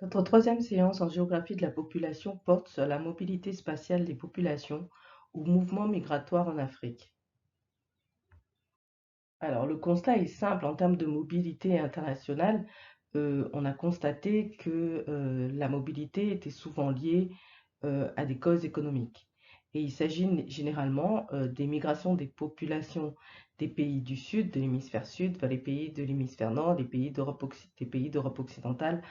Notre troisième séance en géographie de la population porte sur la mobilité spatiale des populations ou mouvements migratoires en Afrique. Alors, le constat est simple en termes de mobilité internationale. On a constaté que la mobilité était souvent liée à des causes économiques. Et il s'agit généralement des migrations des populations des pays du sud, de l'hémisphère sud, vers les pays de l'hémisphère nord, des pays d'Europe occidentale,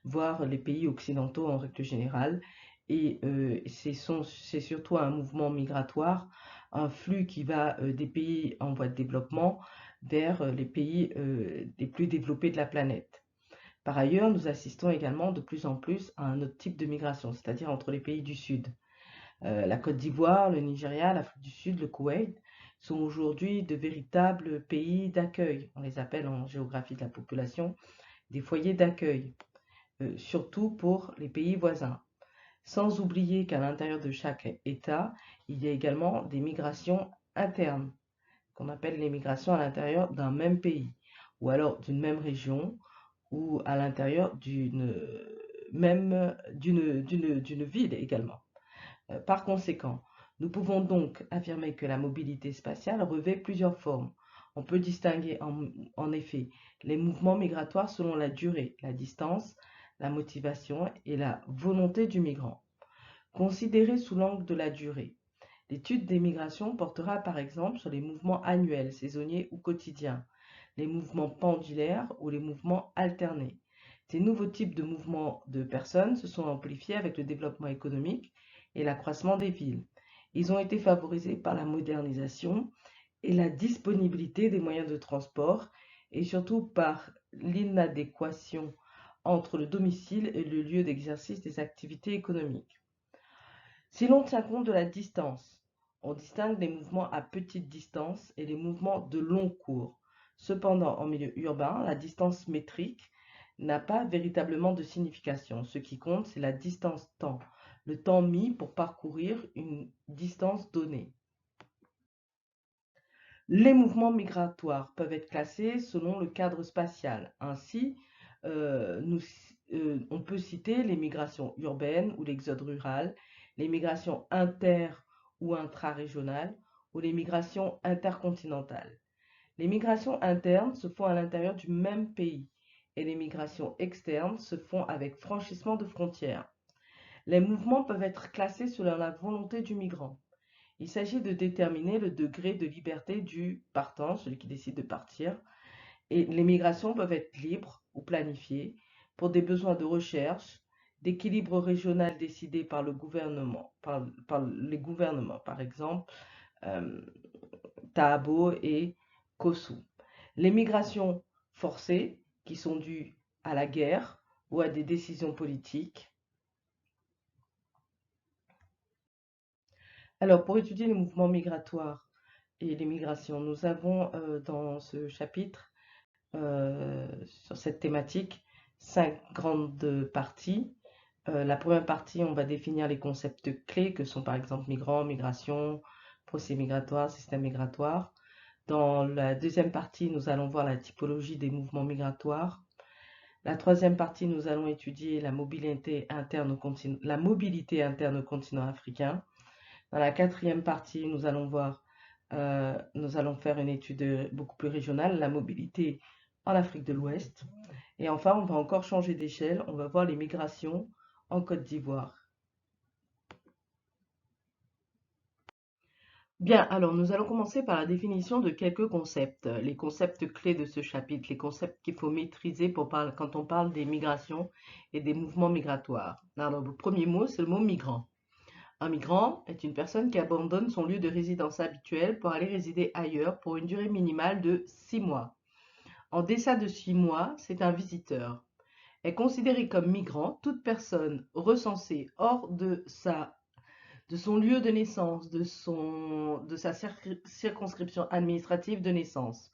voire les pays occidentaux en règle générale. Et c'est surtout un mouvement migratoire, un flux qui va des pays en voie de développement vers les pays les plus développés de la planète. Par ailleurs, nous assistons également de plus en plus à un autre type de migration, c'est-à-dire entre les pays du Sud. La Côte d'Ivoire, le Nigeria, l'Afrique du Sud, le Koweït sont aujourd'hui de véritables pays d'accueil. On les appelle en géographie de la population des foyers d'accueil, surtout pour les pays voisins. Sans oublier qu'à l'intérieur de chaque État, il y a également des migrations internes, qu'on appelle les migrations à l'intérieur d'un même pays, ou alors d'une même région, ou à l'intérieur d'une ville également. Par conséquent, nous pouvons donc affirmer que la mobilité spatiale revêt plusieurs formes. On peut distinguer en effet les mouvements migratoires selon la durée, la distance, la motivation et la volonté du migrant. Considérés sous l'angle de la durée, l'étude des migrations portera par exemple sur les mouvements annuels, saisonniers ou quotidiens, les mouvements pendulaires ou les mouvements alternés. Ces nouveaux types de mouvements de personnes se sont amplifiés avec le développement économique et l'accroissement des villes. Ils ont été favorisés par la modernisation et la disponibilité des moyens de transport et surtout par l'inadéquation entre le domicile et le lieu d'exercice des activités économiques. Si l'on tient compte de la distance, on distingue les mouvements à petite distance et les mouvements de long cours. Cependant, en milieu urbain, la distance métrique n'a pas véritablement de signification. Ce qui compte, c'est la distance temps, le temps mis pour parcourir une distance donnée. Les mouvements migratoires peuvent être classés selon le cadre spatial. Ainsi, on peut citer les migrations urbaines ou l'exode rural, les migrations inter- ou intra-régionales ou les migrations intercontinentales. Les migrations internes se font à l'intérieur du même pays et les migrations externes se font avec franchissement de frontières. Les mouvements peuvent être classés selon la volonté du migrant. Il s'agit de déterminer le degré de liberté du partant, celui qui décide de partir, et les migrations peuvent être libres ou planifiées pour des besoins de recherche, d'équilibre régional décidé par le gouvernement, par les gouvernements, par exemple euh, Tahabo et Kossou. Les migrations forcées, qui sont dues à la guerre ou à des décisions politiques. Alors, pour étudier les mouvements migratoires et les migrations, nous avons dans ce chapitre, sur cette thématique, 5 grandes parties. La première partie, on va définir les concepts clés que sont par exemple migrants, migration, procès migratoire, système migratoire. Dans la deuxième partie, nous allons voir la typologie des mouvements migratoires. La troisième partie, nous allons étudier la mobilité interne au continent africain. Dans la quatrième partie, nous allons faire une étude beaucoup plus régionale, la mobilité en Afrique de l'Ouest. Et enfin, on va encore changer d'échelle, on va voir les migrations en Côte d'Ivoire. Bien, alors nous allons commencer par la définition de quelques concepts, les concepts clés de ce chapitre, les concepts qu'il faut maîtriser quand on parle des migrations et des mouvements migratoires. Alors, le premier mot, c'est le mot migrant. Un migrant est une personne qui abandonne son lieu de résidence habituel pour aller résider ailleurs pour une durée minimale de 6 mois. En deçà de 6 mois, c'est un visiteur. Est considérée comme migrant toute personne recensée hors de son lieu de naissance, de sa circonscription administrative de naissance.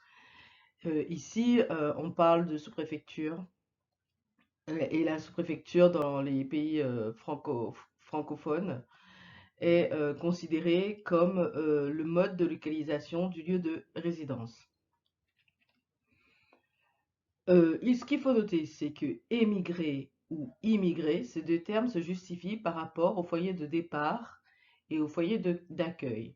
Ici, on parle de sous-préfecture et la sous-préfecture dans les pays francophones est considéré comme le mode de localisation du lieu de résidence. Ce qu'il faut noter, c'est que émigrer ou immigré, ces deux termes se justifient par rapport au foyer de départ et au foyer d'accueil.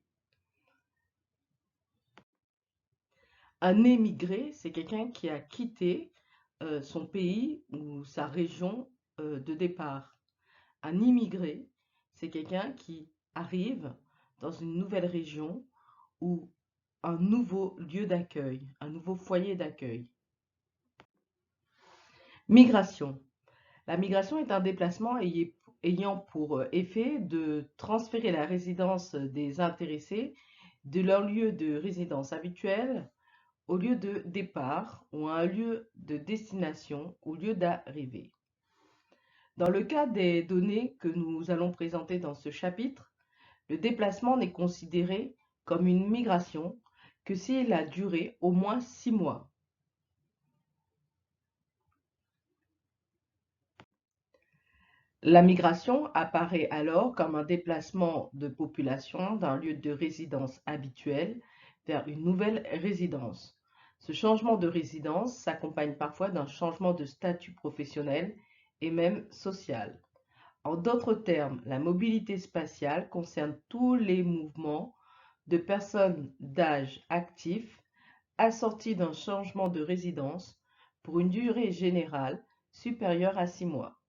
Un émigré, c'est quelqu'un qui a quitté son pays ou sa région de départ. Un immigré, c'est quelqu'un qui arrive dans une nouvelle région ou un nouveau lieu d'accueil, un nouveau foyer d'accueil. Migration. La migration est un déplacement ayant pour effet de transférer la résidence des intéressés de leur lieu de résidence habituel au lieu de départ ou à un lieu de destination ou lieu d'arrivée. Dans le cas des données que nous allons présenter dans ce chapitre, le déplacement n'est considéré comme une migration que s'il a duré au moins 6 mois. La migration apparaît alors comme un déplacement de population d'un lieu de résidence habituel vers une nouvelle résidence. Ce changement de résidence s'accompagne parfois d'un changement de statut professionnel et même social. En d'autres termes, la mobilité spatiale concerne tous les mouvements de personnes d'âge actif assortis d'un changement de résidence pour une durée générale supérieure à 6 mois.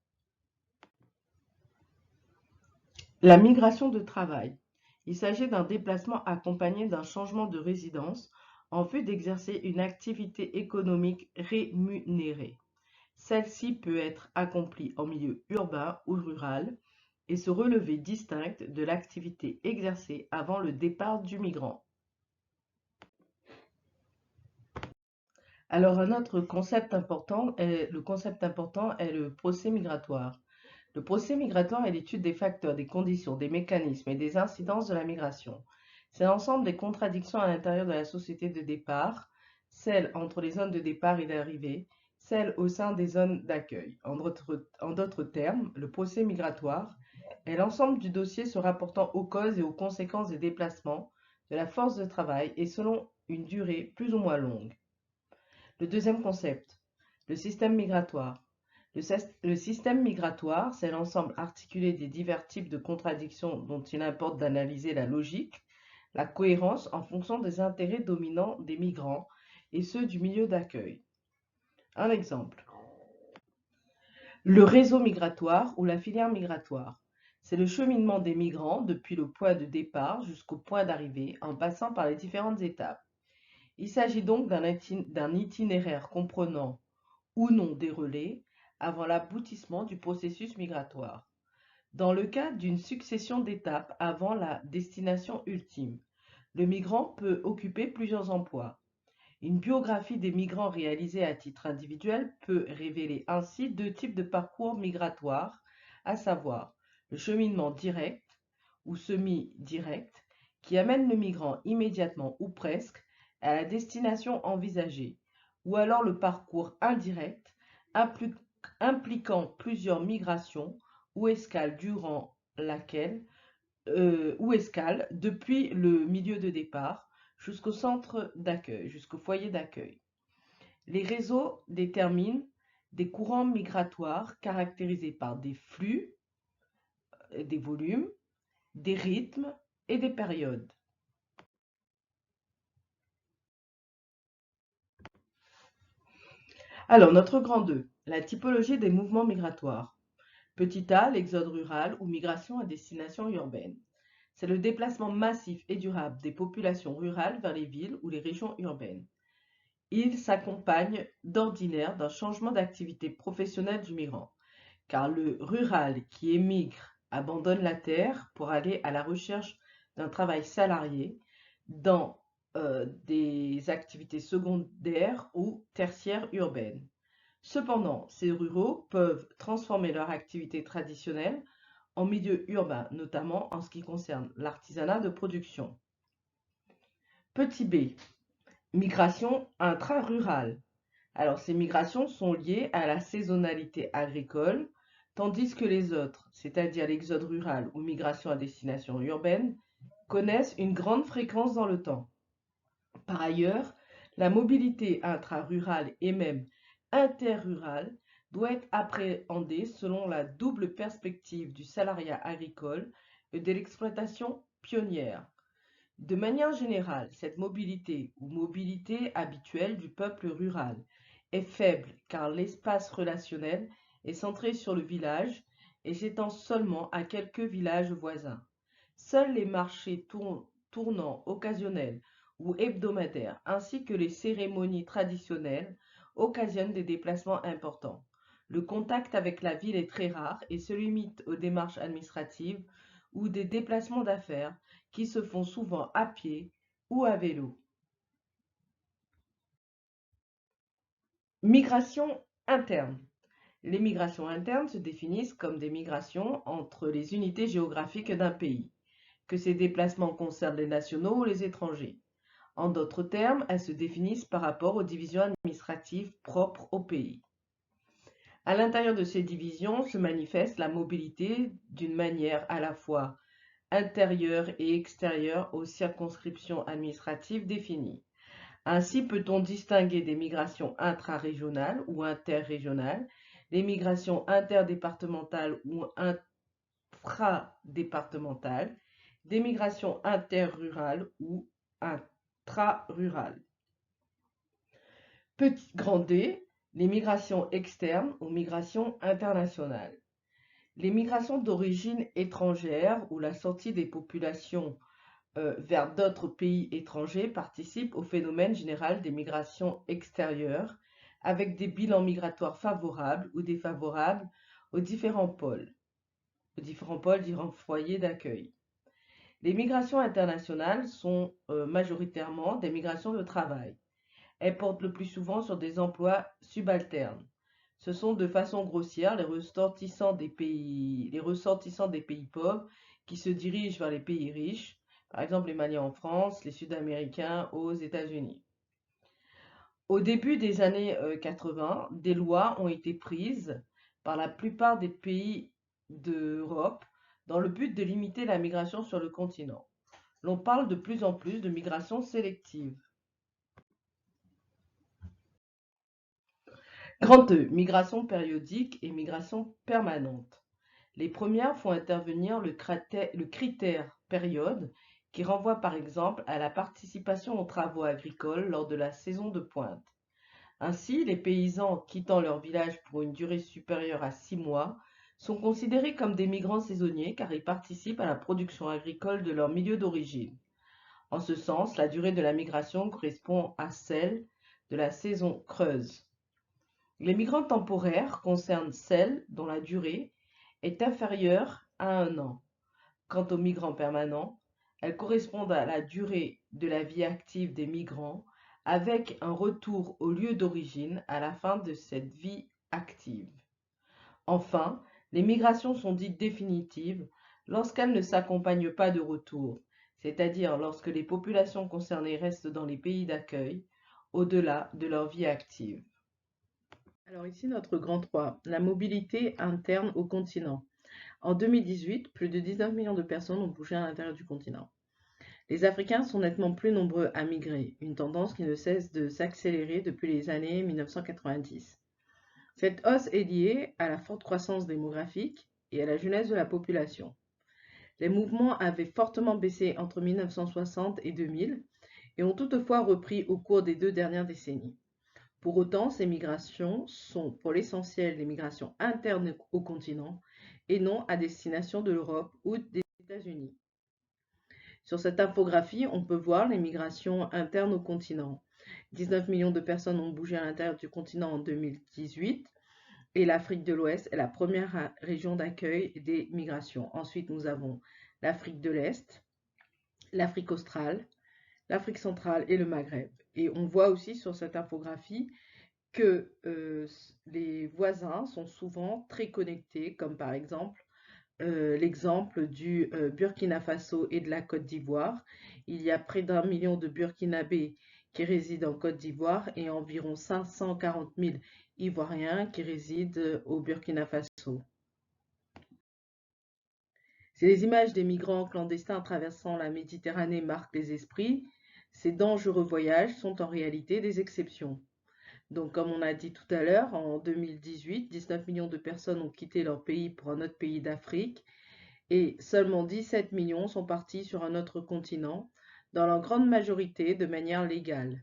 La migration de travail. Il s'agit d'un déplacement accompagné d'un changement de résidence en vue d'exercer une activité économique rémunérée. Celle-ci peut être accomplie en milieu urbain ou rural et se relever distincte de l'activité exercée avant le départ du migrant. Alors un autre concept important est le procès migratoire. Le procès migratoire est l'étude des facteurs, des conditions, des mécanismes et des incidences de la migration. C'est l'ensemble des contradictions à l'intérieur de la société de départ, celles entre les zones de départ et d'arrivée, celles au sein des zones d'accueil. En d'autres termes, le procès migratoire est l'ensemble du dossier se rapportant aux causes et aux conséquences des déplacements de la force de travail et selon une durée plus ou moins longue. Le deuxième concept, le système migratoire. Le système migratoire, c'est l'ensemble articulé des divers types de contradictions dont il importe d'analyser la logique, la cohérence en fonction des intérêts dominants des migrants et ceux du milieu d'accueil. Un exemple. Le réseau migratoire ou la filière migratoire. C'est le cheminement des migrants depuis le point de départ jusqu'au point d'arrivée en passant par les différentes étapes. Il s'agit donc d'un itinéraire comprenant ou non des relais avant l'aboutissement du processus migratoire. Dans le cas d'une succession d'étapes avant la destination ultime, le migrant peut occuper plusieurs emplois. Une biographie des migrants réalisée à titre individuel peut révéler ainsi deux types de parcours migratoires, à savoir le cheminement direct ou semi-direct, qui amène le migrant immédiatement ou presque à la destination envisagée, ou alors le parcours indirect, impliquant plusieurs migrations ou escales durant laquelle ou escale depuis le milieu de départ jusqu'au centre d'accueil, jusqu'au foyer d'accueil. Les réseaux déterminent des courants migratoires caractérisés par des flux, des volumes, des rythmes et des périodes. Alors, notre grand 2, la typologie des mouvements migratoires. Petit a, l'exode rural ou migration à destination urbaine. C'est le déplacement massif et durable des populations rurales vers les villes ou les régions urbaines. Il s'accompagne d'ordinaire d'un changement d'activité professionnelle du migrant, car le rural qui émigre abandonne la terre pour aller à la recherche d'un travail salarié dans des activités secondaires ou tertiaires urbaines. Cependant, ces ruraux peuvent transformer leur activité traditionnelle en milieu urbain, notamment en ce qui concerne l'artisanat de production. Petit b, migration intra-rurale. Alors, ces migrations sont liées à la saisonnalité agricole, tandis que les autres, c'est-à-dire l'exode rural ou migration à destination urbaine, connaissent une grande fréquence dans le temps. Par ailleurs, la mobilité intra-rurale et même interrurale doit être appréhendée selon la double perspective du salariat agricole et de l'exploitation pionnière. De manière générale, cette mobilité ou mobilité habituelle du peuple rural est faible car l'espace relationnel est centré sur le village et s'étend seulement à quelques villages voisins. Seuls les marchés tournants occasionnels ou hebdomadaires ainsi que les cérémonies traditionnelles occasionnent des déplacements importants. Le contact avec la ville est très rare et se limite aux démarches administratives ou des déplacements d'affaires qui se font souvent à pied ou à vélo. Migration interne. Les migrations internes se définissent comme des migrations entre les unités géographiques d'un pays, que ces déplacements concernent les nationaux ou les étrangers. En d'autres termes, elles se définissent par rapport aux divisions administratives propres au pays. À l'intérieur de ces divisions se manifeste la mobilité d'une manière à la fois intérieure et extérieure aux circonscriptions administratives définies. Ainsi peut-on distinguer des migrations intra-régionales ou interrégionales, des migrations interdépartementales ou infradépartementales, des migrations interrurales ou intrarurales. Petit grand D, les migrations externes ou migrations internationales. Les migrations d'origine étrangère ou la sortie des populations vers d'autres pays étrangers participent au phénomène général des migrations extérieures avec des bilans migratoires favorables ou défavorables aux différents pôles, différents foyers d'accueil. Les migrations internationales sont majoritairement des migrations de travail. Elles portent le plus souvent sur des emplois subalternes. Ce sont de façon grossière les ressortissants des pays pauvres qui se dirigent vers les pays riches, par exemple les Maliens en France, les Sud-Américains aux États-Unis. Au début des années 80, des lois ont été prises par la plupart des pays d'Europe dans le but de limiter la migration sur le continent. L'on parle de plus en plus de migration sélective. Grand E, migration périodique et migration permanente. Les premières font intervenir le critère période qui renvoie par exemple à la participation aux travaux agricoles lors de la saison de pointe. Ainsi, les paysans quittant leur village pour une durée supérieure à 6 mois sont considérés comme des migrants saisonniers car ils participent à la production agricole de leur milieu d'origine. En ce sens, la durée de la migration correspond à celle de la saison creuse. Les migrants temporaires concernent celles dont la durée est inférieure à 1 an. Quant aux migrants permanents, elles correspondent à la durée de la vie active des migrants avec un retour au lieu d'origine à la fin de cette vie active. Enfin, les migrations sont dites définitives lorsqu'elles ne s'accompagnent pas de retour, c'est-à-dire lorsque les populations concernées restent dans les pays d'accueil au-delà de leur vie active. Alors ici notre grand 3, la mobilité interne au continent. En 2018, plus de 19 millions de personnes ont bougé à l'intérieur du continent. Les Africains sont nettement plus nombreux à migrer, une tendance qui ne cesse de s'accélérer depuis les années 1990. Cette hausse est liée à la forte croissance démographique et à la jeunesse de la population. Les mouvements avaient fortement baissé entre 1960 et 2000 et ont toutefois repris au cours des 2 dernières décennies. Pour autant, ces migrations sont pour l'essentiel des migrations internes au continent et non à destination de l'Europe ou des États-Unis. Sur cette infographie, on peut voir les migrations internes au continent. 19 millions de personnes ont bougé à l'intérieur du continent en 2018 et l'Afrique de l'Ouest est la première région d'accueil des migrations. Ensuite, nous avons l'Afrique de l'Est, l'Afrique australe, l'Afrique centrale et le Maghreb. Et on voit aussi sur cette infographie que les voisins sont souvent très connectés, comme par exemple l'exemple du Burkina Faso et de la Côte d'Ivoire. Il y a près d'1 million de Burkinabés qui résident en Côte d'Ivoire et environ 540 000 Ivoiriens qui résident au Burkina Faso. Si les images des migrants clandestins traversant la Méditerranée marquent les esprits, ces dangereux voyages sont en réalité des exceptions. Donc, comme on a dit tout à l'heure, en 2018, 19 millions de personnes ont quitté leur pays pour un autre pays d'Afrique et seulement 17 millions sont partis sur un autre continent, dans leur grande majorité de manière légale.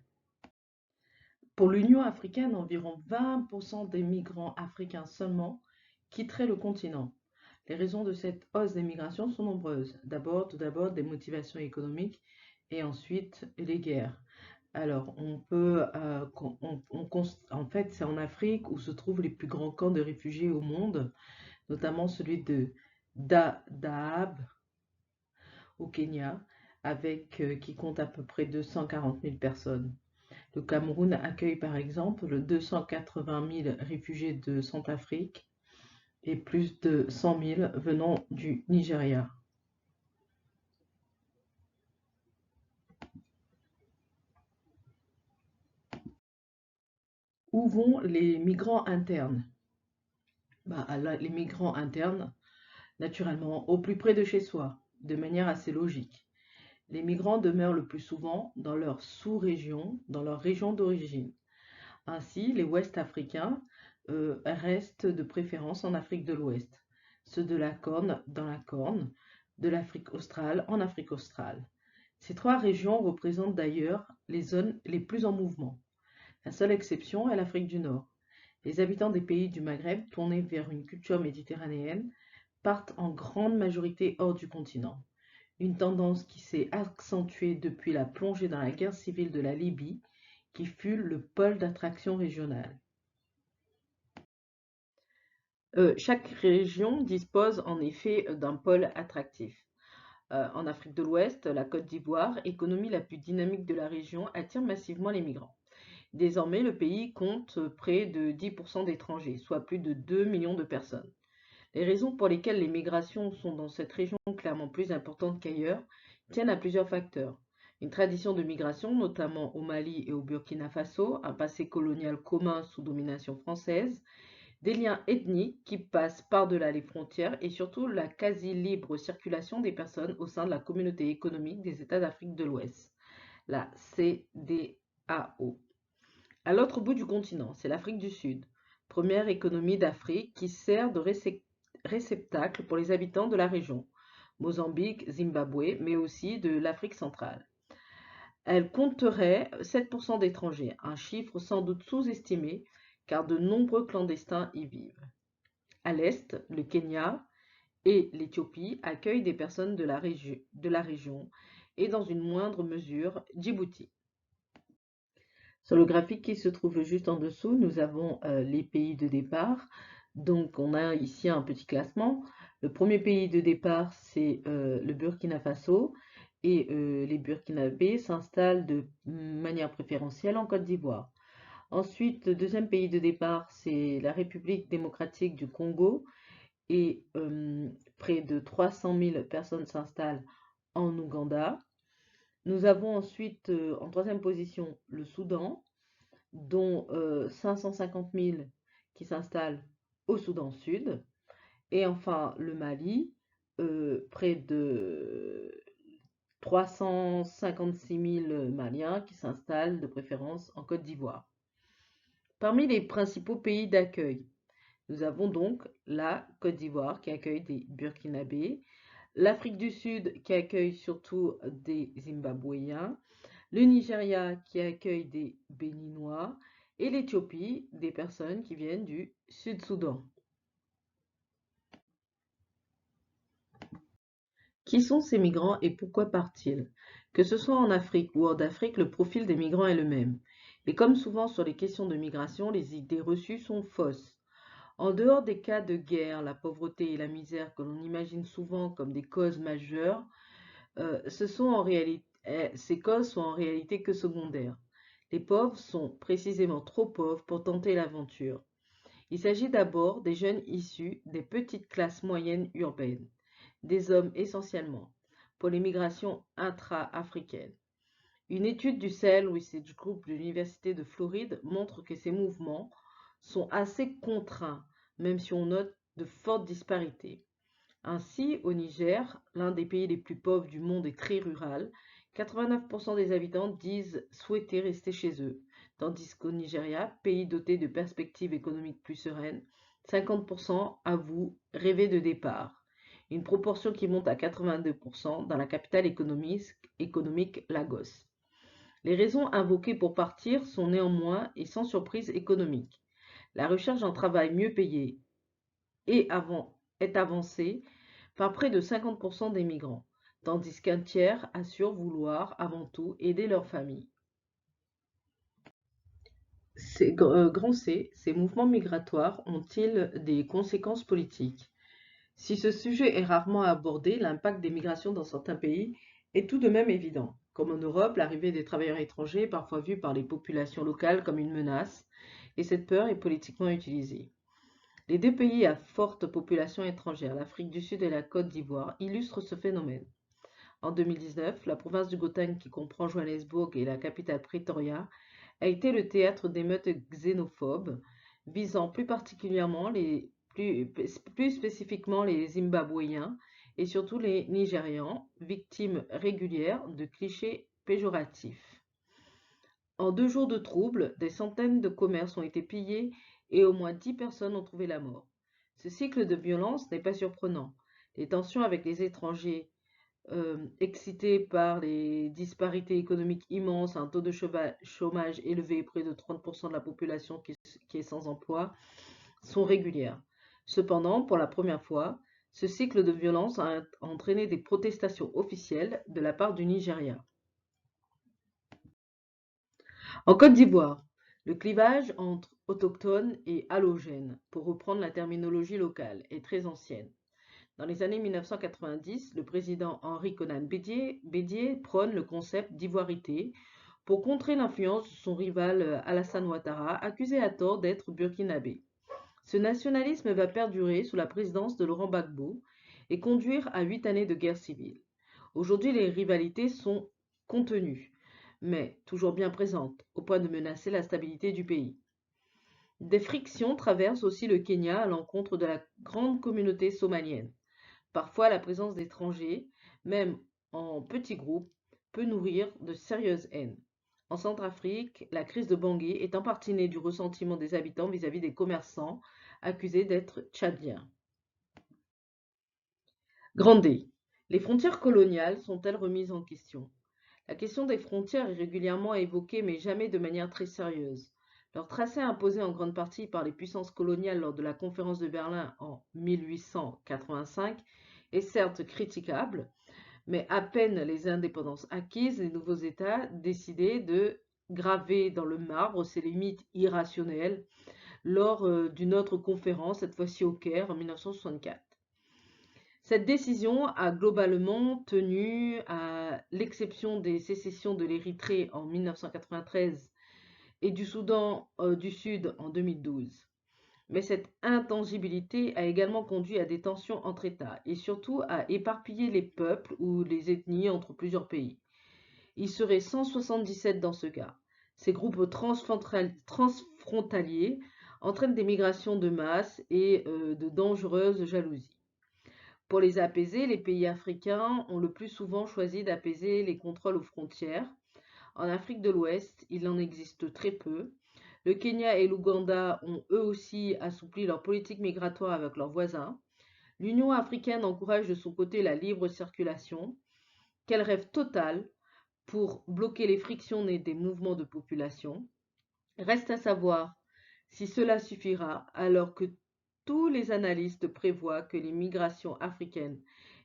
Pour l'Union africaine, environ 20% des migrants africains seulement quitteraient le continent. Les raisons de cette hausse des migrations sont nombreuses. Tout d'abord, des motivations économiques et ensuite les guerres. Alors, en fait, c'est en Afrique où se trouvent les plus grands camps de réfugiés au monde, notamment celui de Dadaab au Kenya, qui compte à peu près 240 000 personnes. Le Cameroun accueille par exemple 280 000 réfugiés de Centrafrique et plus de 100 000 venant du Nigeria. Où vont les migrants internes? Les migrants internes, naturellement, au plus près de chez soi, de manière assez logique. Les migrants demeurent le plus souvent dans leur sous-région, dans leur région d'origine. Ainsi, les Ouest-Africains restent de préférence en Afrique de l'Ouest, ceux de la Corne dans la Corne, de l'Afrique australe en Afrique australe. Ces trois régions représentent d'ailleurs les zones les plus en mouvement. La seule exception est l'Afrique du Nord. Les habitants des pays du Maghreb, tournés vers une culture méditerranéenne, partent en grande majorité hors du continent. Une tendance qui s'est accentuée depuis la plongée dans la guerre civile de la Libye, qui fut le pôle d'attraction régional. Chaque région dispose en effet d'un pôle attractif. En Afrique de l'Ouest, la Côte d'Ivoire, économie la plus dynamique de la région, attire massivement les migrants. Désormais, le pays compte près de 10% d'étrangers, soit plus de 2 millions de personnes. Les raisons pour lesquelles les migrations sont dans cette région clairement plus importantes qu'ailleurs tiennent à plusieurs facteurs. Une tradition de migration, notamment au Mali et au Burkina Faso, un passé colonial commun sous domination française, des liens ethniques qui passent par-delà les frontières et surtout la quasi-libre circulation des personnes au sein de la communauté économique des États d'Afrique de l'Ouest, la CEDEAO. À l'autre bout du continent, c'est l'Afrique du Sud, première économie d'Afrique qui sert de réceptacle pour les habitants de la région, Mozambique, Zimbabwe, mais aussi de l'Afrique centrale. Elle compterait 7% d'étrangers, un chiffre sans doute sous-estimé car de nombreux clandestins y vivent. À l'est, le Kenya et l'Éthiopie accueillent des personnes de la région et dans une moindre mesure Djibouti. Sur le graphique qui se trouve juste en dessous, nous avons les pays de départ. Donc on a ici un petit classement. Le premier pays de départ, c'est le Burkina Faso et les Burkinabés s'installent de manière préférentielle en Côte d'Ivoire. Ensuite, le deuxième pays de départ, c'est la République démocratique du Congo et près de 300 000 personnes s'installent en Ouganda. Nous avons ensuite en troisième position le Soudan, dont 550 000 qui s'installent au Soudan Sud. Et enfin le Mali, près de 356 000 Maliens qui s'installent de préférence en Côte d'Ivoire. Parmi les principaux pays d'accueil, nous avons donc la Côte d'Ivoire qui accueille des Burkinabés, l'Afrique du Sud qui accueille surtout des Zimbabwéens, le Nigeria qui accueille des Béninois et l'Éthiopie des personnes qui viennent du Sud-Soudan. Qui sont ces migrants et pourquoi partent-ils? Que ce soit en Afrique ou hors d'Afrique, le profil des migrants est le même. Et comme souvent sur les questions de migration, les idées reçues sont fausses. En dehors des cas de guerre, la pauvreté et la misère que l'on imagine souvent comme des causes majeures, ces causes sont en réalité que secondaires. Les pauvres sont précisément trop pauvres pour tenter l'aventure. Il s'agit d'abord des jeunes issus des petites classes moyennes urbaines, des hommes essentiellement, pour les migrations intra-africaines. Une étude du Sahel Research Group de l'Université de Floride montre que ces mouvements sont assez contraints, même si on note de fortes disparités. Ainsi, au Niger, l'un des pays les plus pauvres du monde et très rural, 89% des habitants disent souhaiter rester chez eux, tandis qu'au Nigeria, pays doté de perspectives économiques plus sereines, 50% avouent rêver de départ, une proportion qui monte à 82% dans la capitale économique Lagos. Les raisons invoquées pour partir sont néanmoins et sans surprise économiques. La recherche d'un travail mieux payé est avancée par près de 50% des migrants, tandis qu'un tiers assure vouloir avant tout aider leur famille. Grand C, ces mouvements migratoires ont-ils des conséquences politiques? Si ce sujet est rarement abordé, l'impact des migrations dans certains pays est tout de même évident. Comme en Europe, l'arrivée des travailleurs étrangers est parfois vue par les populations locales comme une menace, et cette peur est politiquement utilisée. Les deux pays à forte population étrangère, l'Afrique du Sud et la Côte d'Ivoire, illustrent ce phénomène. En 2019, la province du Gauteng, qui comprend Johannesburg et la capitale Pretoria, a été le théâtre d'émeutes xénophobes visant plus spécifiquement les Zimbabwéens et surtout les Nigérians, victimes régulières de clichés péjoratifs. En 2 jours de troubles, des centaines de commerces ont été pillés et au moins 10 personnes ont trouvé la mort. Ce cycle de violence n'est pas surprenant. Les tensions avec les étrangers, excités par les disparités économiques immenses, un taux de chômage élevé, près de 30% de la population qui est sans emploi, sont régulières. Cependant, pour la première fois, ce cycle de violence a entraîné des protestations officielles de la part du Nigeria. En Côte d'Ivoire, le clivage entre autochtones et allogènes, pour reprendre la terminologie locale, est très ancienne. Dans les années 1990, le président Henri Konan Bédié prône le concept d'ivoirité pour contrer l'influence de son rival Alassane Ouattara, accusé à tort d'être burkinabé. Ce nationalisme va perdurer sous la présidence de Laurent Gbagbo et conduire à 8 années de guerre civile. Aujourd'hui, les rivalités sont contenues, mais toujours bien présentes, au point de menacer la stabilité du pays. Des frictions traversent aussi le Kenya à l'encontre de la grande communauté somalienne. Parfois, la présence d'étrangers, même en petits groupes, peut nourrir de sérieuses haines. En Centrafrique, la crise de Bangui est en partie née du ressentiment des habitants vis-à-vis des commerçants accusés d'être tchadiens. Grande. Les frontières coloniales sont-elles remises en question? La question des frontières est régulièrement évoquée, mais jamais de manière très sérieuse. Leur tracé imposé en grande partie par les puissances coloniales lors de la conférence de Berlin en 1885 est certes critiquable, mais à peine les indépendances acquises, les nouveaux États décidaient de graver dans le marbre ces limites irrationnelles lors d'une autre conférence, cette fois-ci au Caire en 1964. Cette décision a globalement tenu, à l'exception des sécessions de l'Érythrée en 1993 et du Soudan du Sud en 2012. Mais cette intangibilité a également conduit à des tensions entre États et surtout à éparpiller les peuples ou les ethnies entre plusieurs pays. Il serait 177 dans ce cas. Ces groupes transfrontaliers entraînent des migrations de masse et de dangereuses jalousies. Pour les apaiser, les pays africains ont le plus souvent choisi d'apaiser les contrôles aux frontières. En Afrique de l'Ouest, il en existe très peu. Le Kenya et l'Ouganda ont eux aussi assoupli leur politique migratoire avec leurs voisins. L'Union africaine encourage de son côté la libre circulation. Quel rêve total pour bloquer les frictions nées des mouvements de population. Reste à savoir si cela suffira alors que tous les analystes prévoient que les migrations africaines,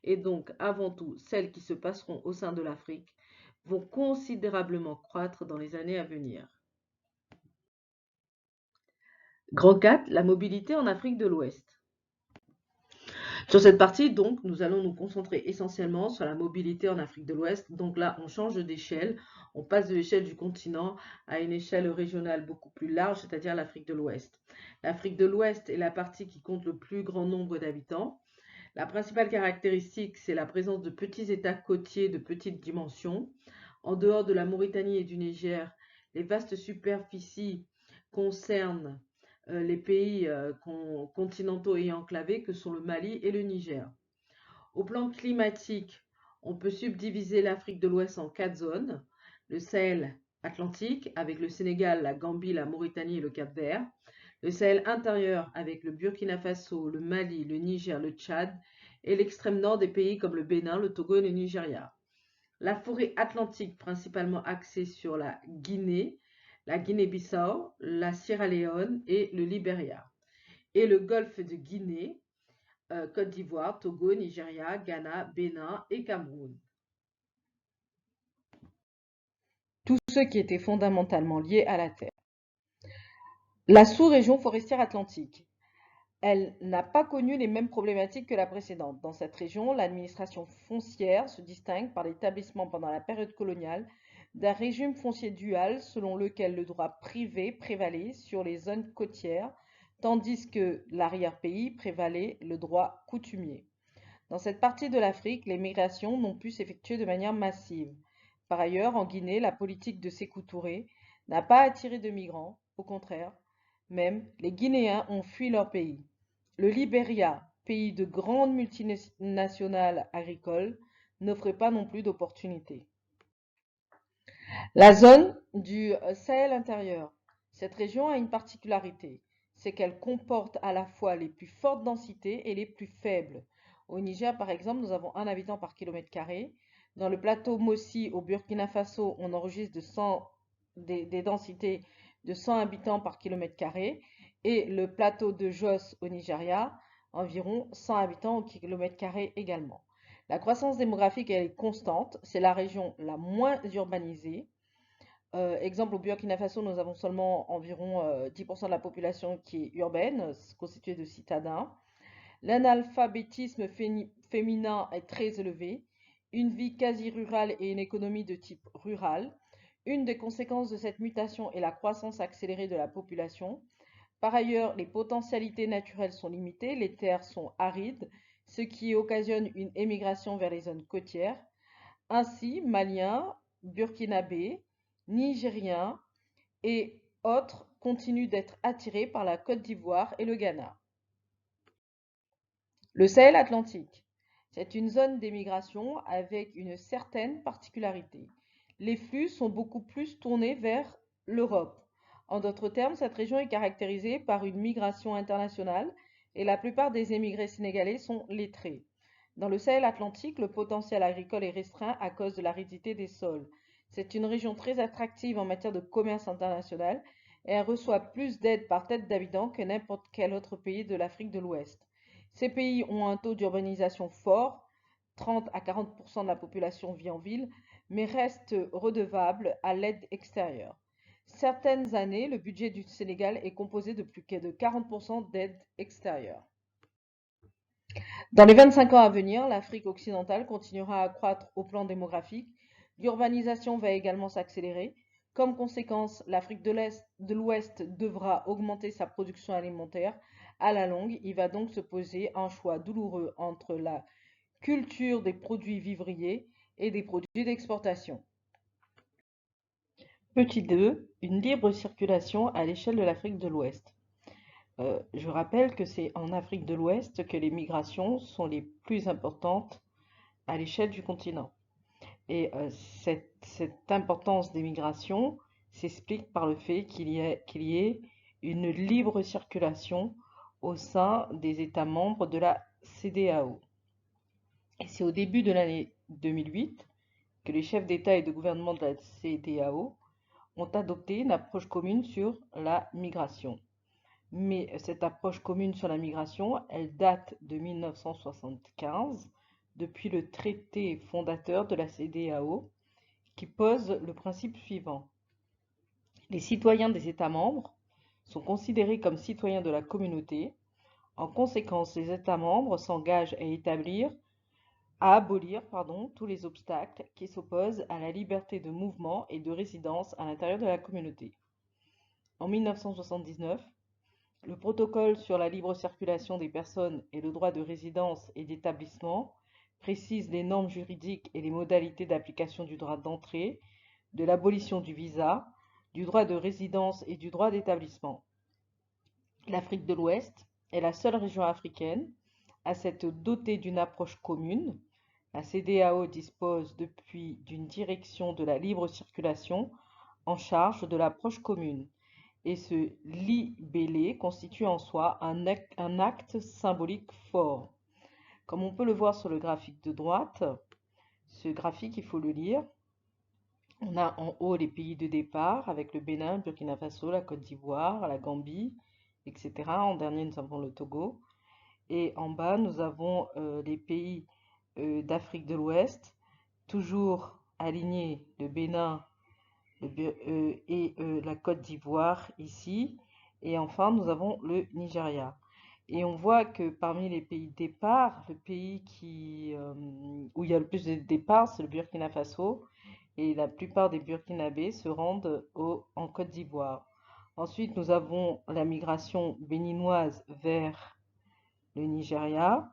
et donc avant tout celles qui se passeront au sein de l'Afrique, vont considérablement croître dans les années à venir. Grand 4, la mobilité en Afrique de l'Ouest. Sur cette partie, donc, nous allons nous concentrer essentiellement sur la mobilité en Afrique de l'Ouest. Donc là, on change d'échelle, on passe de l'échelle du continent à une échelle régionale beaucoup plus large, c'est-à-dire l'Afrique de l'Ouest. L'Afrique de l'Ouest est la partie qui compte le plus grand nombre d'habitants. La principale caractéristique, c'est la présence de petits États côtiers de petite dimension. En dehors de la Mauritanie et du Niger, les vastes superficies concernent les pays continentaux et enclavés que sont le Mali et le Niger. Au plan climatique, on peut subdiviser l'Afrique de l'Ouest en 4 zones: le Sahel Atlantique avec le Sénégal, la Gambie, la Mauritanie et le Cap-Vert. Le Sahel intérieur avec le Burkina Faso, le Mali, le Niger, le Tchad et l'extrême nord des pays comme le Bénin, le Togo et le Nigeria. La forêt atlantique principalement axée sur la Guinée-Bissau, la Sierra Leone et le Libéria. Et le golfe de Guinée, Côte d'Ivoire, Togo, Nigeria, Ghana, Bénin et Cameroun. Tous ceux qui étaient fondamentalement liés à la Terre. La sous-région forestière atlantique. Elle n'a pas connu les mêmes problématiques que la précédente. Dans cette région, l'administration foncière se distingue par l'établissement pendant la période coloniale d'un régime foncier dual selon lequel le droit privé prévalait sur les zones côtières, tandis que l'arrière-pays prévalait le droit coutumier. Dans cette partie de l'Afrique, les migrations n'ont pu s'effectuer de manière massive. Par ailleurs, en Guinée, la politique de Sékou Touré n'a pas attiré de migrants, au contraire, même les Guinéens ont fui leur pays. Le Libéria, pays de grandes multinationales agricoles, n'offrait pas non plus d'opportunités. La zone du Sahel intérieur. Cette région a une particularité, c'est qu'elle comporte à la fois les plus fortes densités et les plus faibles. Au Niger, par exemple, nous avons 1 habitant par kilomètre carré. Dans le plateau Mossi, au Burkina Faso, on enregistre des densités de 100 habitants par kilomètre carré. Et le plateau de Jos au Nigeria, environ 100 habitants au kilomètre carré également. La croissance démographique elle est constante, c'est la région la moins urbanisée. Exemple, au Burkina Faso, nous avons seulement environ 10% de la population qui est urbaine, constituée de citadins. L'analphabétisme féminin est très élevé, une vie quasi rurale et une économie de type rural. Une des conséquences de cette mutation est la croissance accélérée de la population. Par ailleurs, les potentialités naturelles sont limitées, les terres sont arides, ce qui occasionne une émigration vers les zones côtières. Ainsi, Maliens, Burkinabés, Nigériens et autres continuent d'être attirés par la Côte d'Ivoire et le Ghana. Le Sahel atlantique, c'est une zone d'émigration avec une certaine particularité. Les flux sont beaucoup plus tournés vers l'Europe. En d'autres termes, cette région est caractérisée par une migration internationale et la plupart des émigrés sénégalais sont lettrés. Dans le Sahel atlantique, le potentiel agricole est restreint à cause de l'aridité des sols. C'est une région très attractive en matière de commerce international et elle reçoit plus d'aide par tête d'habitant que n'importe quel autre pays de l'Afrique de l'Ouest. Ces pays ont un taux d'urbanisation fort, 30 à 40% de la population vit en ville, mais restent redevables à l'aide extérieure. Certaines années, le budget du Sénégal est composé de plus de 40% d'aide extérieure. Dans les 25 ans à venir, l'Afrique occidentale continuera à croître au plan démographique. L'urbanisation va également s'accélérer. Comme conséquence, l'Afrique de l'Ouest devra augmenter sa production alimentaire. À la longue, il va donc se poser un choix douloureux entre la culture des produits vivriers et des produits d'exportation. Petit 2, une libre circulation à l'échelle de l'Afrique de l'Ouest. Je rappelle que c'est en Afrique de l'Ouest que les migrations sont les plus importantes à l'échelle du continent. Et cette importance des migrations s'explique par le fait qu'il y ait une libre circulation au sein des États membres de la CEDEAO. Et c'est au début de l'année 2008 que les chefs d'État et de gouvernement de la CEDEAO ont adopté une approche commune sur la migration. Mais cette approche commune sur la migration, elle date de 1975, depuis le traité fondateur de la CEDEAO, qui pose le principe suivant. Les citoyens des États membres sont considérés comme citoyens de la communauté. En conséquence, les États membres s'engagent à abolir tous les obstacles qui s'opposent à la liberté de mouvement et de résidence à l'intérieur de la communauté. En 1979, le protocole sur la libre circulation des personnes et le droit de résidence et d'établissement précise les normes juridiques et les modalités d'application du droit d'entrée, de l'abolition du visa, du droit de résidence et du droit d'établissement. L'Afrique de l'Ouest est la seule région africaine à s'être dotée d'une approche commune. La CEDEAO dispose depuis d'une direction de la libre circulation en charge de l'approche commune. Et ce libellé constitue en soi un acte symbolique fort. Comme on peut le voir sur le graphique de droite, ce graphique, il faut le lire. On a en haut les pays de départ avec le Bénin, le Burkina Faso, la Côte d'Ivoire, la Gambie, etc. En dernier, nous avons le Togo. Et en bas, nous avons les pays d'Afrique de l'Ouest, toujours alignés, le Bénin et la Côte d'Ivoire ici. Et enfin, nous avons le Nigeria. Et on voit que parmi les pays de départ, le pays où il y a le plus de départ, c'est le Burkina Faso. Et la plupart des Burkinabés se rendent en Côte d'Ivoire. Ensuite, nous avons la migration béninoise vers le Nigeria.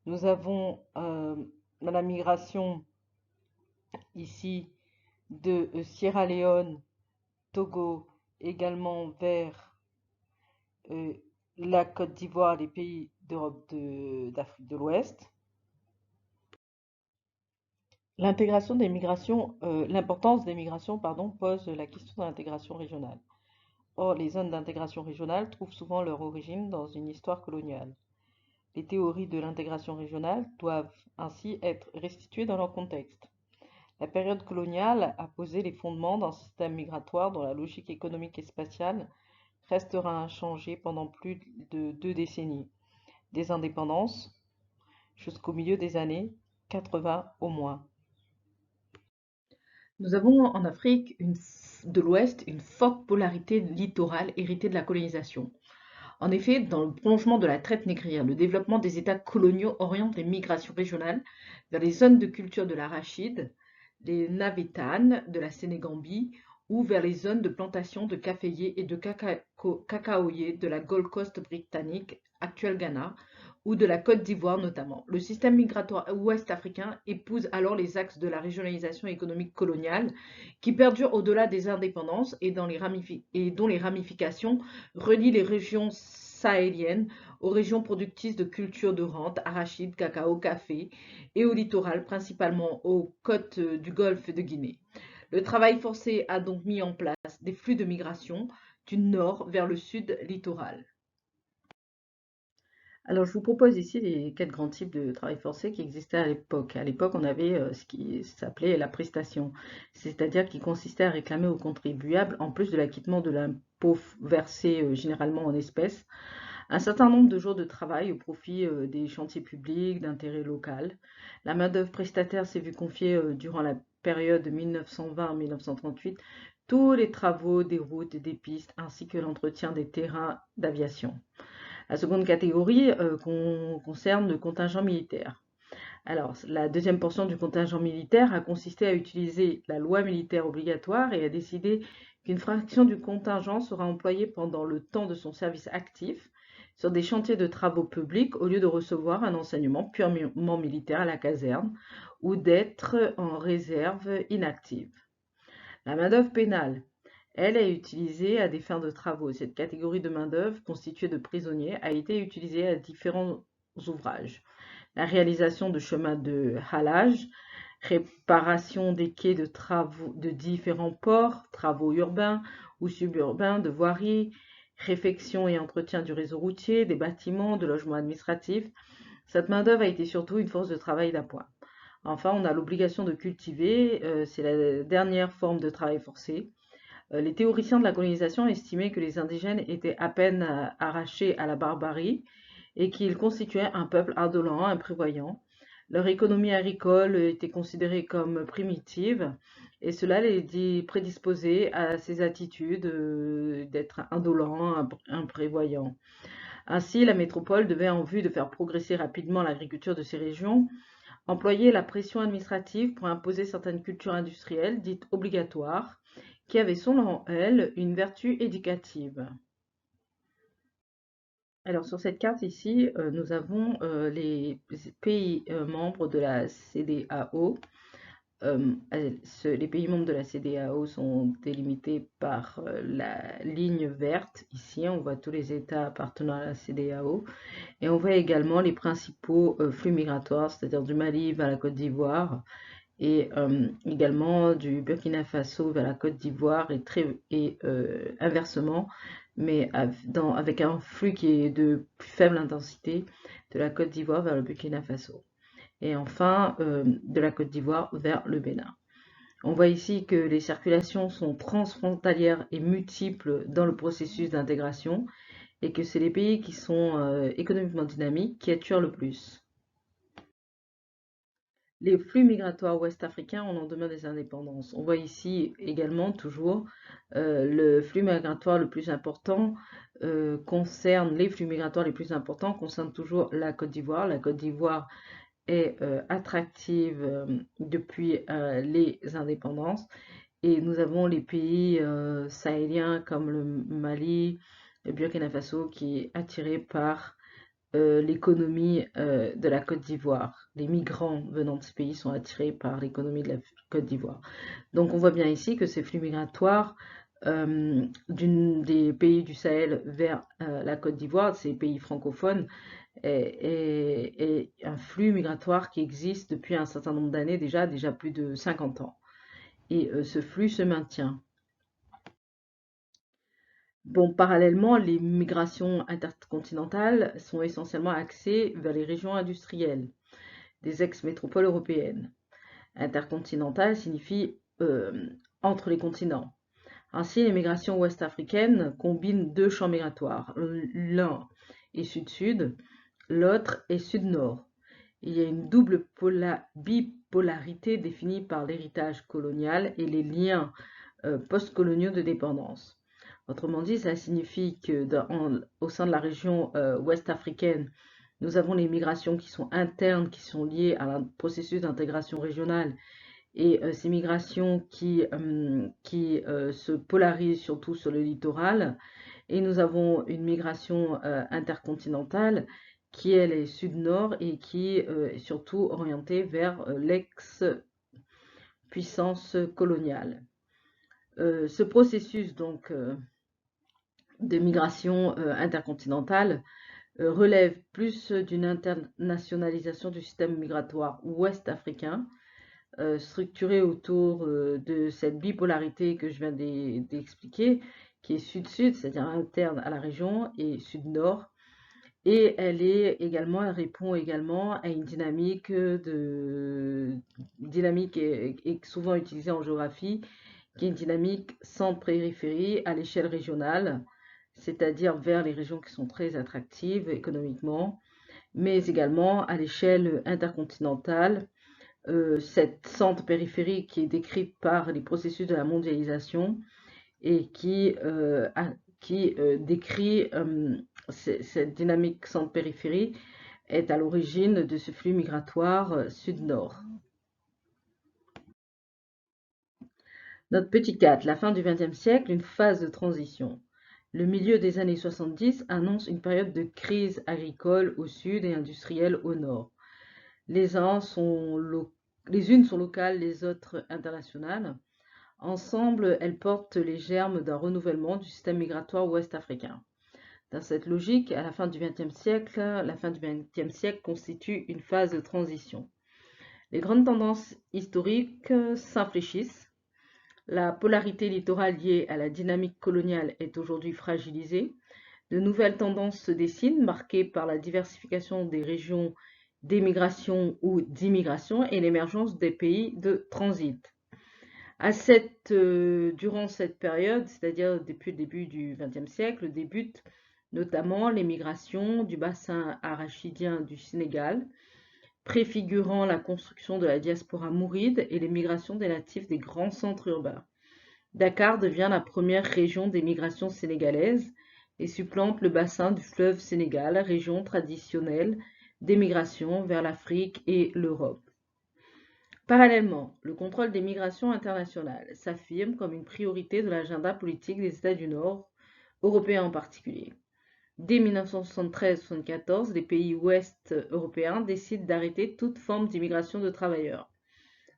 Nous avons la migration ici de Sierra Leone, Togo, également vers euh, la Côte d'Ivoire, les pays d'Afrique de l'Ouest. L'importance des migrations, pose la question de l'intégration régionale. Or, les zones d'intégration régionale trouvent souvent leur origine dans une histoire coloniale. Les théories de l'intégration régionale doivent ainsi être restituées dans leur contexte. La période coloniale a posé les fondements d'un système migratoire dont la logique économique et spatiale restera inchangée pendant plus de 2 décennies, des indépendances jusqu'au milieu des années 80 au moins. Nous avons en Afrique de l'Ouest une forte polarité littorale héritée de la colonisation. En effet, dans le prolongement de la traite négrière, le développement des États coloniaux oriente les migrations régionales vers les zones de culture de l'arachide, les navetanes de la Sénégambie, ou vers les zones de plantation de caféiers et de cacaoyers de la Gold Coast britannique, actuelle Ghana, ou de la Côte d'Ivoire notamment. Le système migratoire ouest-africain épouse alors les axes de la régionalisation économique coloniale qui perdurent au-delà des indépendances et dont les ramifications relient les régions sahéliennes aux régions productrices de cultures de rente, arachides, cacao, café, et au littoral, principalement aux côtes du golfe de Guinée. Le travail forcé a donc mis en place des flux de migration du nord vers le sud littoral. Alors, je vous propose ici les 4 grands types de travail forcé qui existaient à l'époque. À l'époque, on avait ce qui s'appelait la prestation, c'est-à-dire qui consistait à réclamer aux contribuables, en plus de l'acquittement de l'impôt versé généralement en espèces, un certain nombre de jours de travail au profit des chantiers publics d'intérêt local. La main-d'œuvre prestataire s'est vue confier durant la période 1920-1938 tous les travaux des routes et des pistes ainsi que l'entretien des terrains d'aviation. La seconde catégorie concerne le contingent militaire. Alors, la deuxième portion du contingent militaire a consisté à utiliser la loi militaire obligatoire et à décider qu'une fraction du contingent sera employée pendant le temps de son service actif sur des chantiers de travaux publics au lieu de recevoir un enseignement purement militaire à la caserne ou d'être en réserve inactive. La main-d'œuvre pénale, elle, est utilisée à des fins de travaux. Cette catégorie de main-d'œuvre, constituée de prisonniers, a été utilisée à différents ouvrages. La réalisation de chemins de halage, réparation des quais de travaux de différents ports, travaux urbains ou suburbains de voirie, réfection et entretien du réseau routier, des bâtiments, de logements administratifs. Cette main-d'œuvre a été surtout une force de travail d'appoint. Enfin, on a l'obligation de cultiver, c'est la dernière forme de travail forcé. Les théoriciens de la colonisation estimaient que les indigènes étaient à peine arrachés à la barbarie et qu'ils constituaient un peuple indolent, imprévoyant. Leur économie agricole était considérée comme primitive et cela les prédisposait à ces attitudes d'être indolents, imprévoyants. Ainsi, la métropole devait, en vue de faire progresser rapidement l'agriculture de ces régions, employer la pression administrative pour imposer certaines cultures industrielles dites obligatoires, qui avaient selon elle une vertu éducative. Alors sur cette carte ici, nous avons les pays membres de la CEDEAO. Les pays membres de la CEDEAO sont délimités par la ligne verte. Ici, on voit tous les États appartenant à la CEDEAO. Et on voit également les principaux flux migratoires, c'est-à-dire du Mali vers la Côte d'Ivoire et également du Burkina Faso vers la Côte d'Ivoire et inversement, mais avec un flux qui est de plus faible intensité de la Côte d'Ivoire vers le Burkina Faso. Et enfin, de la Côte d'Ivoire vers le Bénin. On voit ici que les circulations sont transfrontalières et multiples dans le processus d'intégration et que c'est les pays qui sont économiquement dynamiques qui attirent le plus. Les flux migratoires ouest-africains au lendemain des indépendances. On voit ici également toujours le flux migratoire le plus important les flux migratoires les plus importants concernent toujours la Côte d'Ivoire. La Côte d'Ivoire est attractive depuis les indépendances et nous avons les pays sahéliens comme le Mali, le Burkina Faso qui est attiré par l'économie de la Côte d'Ivoire. Les migrants venant de ce pays sont attirés par l'économie de la Côte d'Ivoire. Donc on voit bien ici que ces flux migratoires des pays du Sahel vers la Côte d'Ivoire, ces pays francophones, est un flux migratoire qui existe depuis un certain nombre d'années déjà plus de 50 ans. Et ce flux se maintient. Bon, parallèlement, les migrations intercontinentales sont essentiellement axées vers les régions industrielles des ex-métropoles européennes. Intercontinentale signifie entre les continents. Ainsi, les migrations ouest-africaines combinent deux champs migratoires. L'un est sud-sud, l'autre est sud-nord. Il y a une double bipolarité définie par l'héritage colonial et les liens postcoloniaux de dépendance. Autrement dit, ça signifie que au sein de la région ouest africaine, nous avons les migrations qui sont internes, qui sont liées à un processus d'intégration régionale et ces migrations qui se polarisent surtout sur le littoral. Et nous avons une migration intercontinentale qui, elle, est sud-nord et qui est surtout orientée vers l'ex-puissance coloniale. Ce processus donc de migration intercontinentale relève plus d'une internationalisation du système migratoire ouest-africain, structuré autour de cette bipolarité que je viens d'expliquer, qui est sud-sud, c'est-à-dire interne à la région, et sud-nord. Et elle répond également à une dynamique est souvent utilisée en géographie, qui est une dynamique centre-périphérie à l'échelle régionale, c'est-à-dire vers les régions qui sont très attractives économiquement, mais également à l'échelle intercontinentale. Cette centre-périphérie qui est décrite par les processus de la mondialisation et qui décrit cette dynamique centre-périphérie est à l'origine de ce flux migratoire sud-nord. Notre petit 4, la fin du XXe siècle, une phase de transition. Le milieu des années 70 annonce une période de crise agricole au sud et industrielle au nord. Les unes sont locales, les autres internationales. Ensemble, elles portent les germes d'un renouvellement du système migratoire ouest-africain. Dans cette logique, à la fin du XXe siècle, constitue une phase de transition. Les grandes tendances historiques s'infléchissent. La polarité littorale liée à la dynamique coloniale est aujourd'hui fragilisée. De nouvelles tendances se dessinent, marquées par la diversification des régions d'émigration ou d'immigration et l'émergence des pays de transit. Durant cette période, c'est-à-dire depuis le début du XXe siècle, débutent notamment les migrations du bassin arachidien du Sénégal, préfigurant la construction de la diaspora mouride et les migrations des natifs des grands centres urbains. Dakar devient la première région d'émigration sénégalaise et supplante le bassin du fleuve Sénégal, région traditionnelle d'émigration vers l'Afrique et l'Europe. Parallèlement, le contrôle des migrations internationales s'affirme comme une priorité de l'agenda politique des États du Nord, européens en particulier. Dès 1973-1974, les pays ouest européens décident d'arrêter toute forme d'immigration de travailleurs.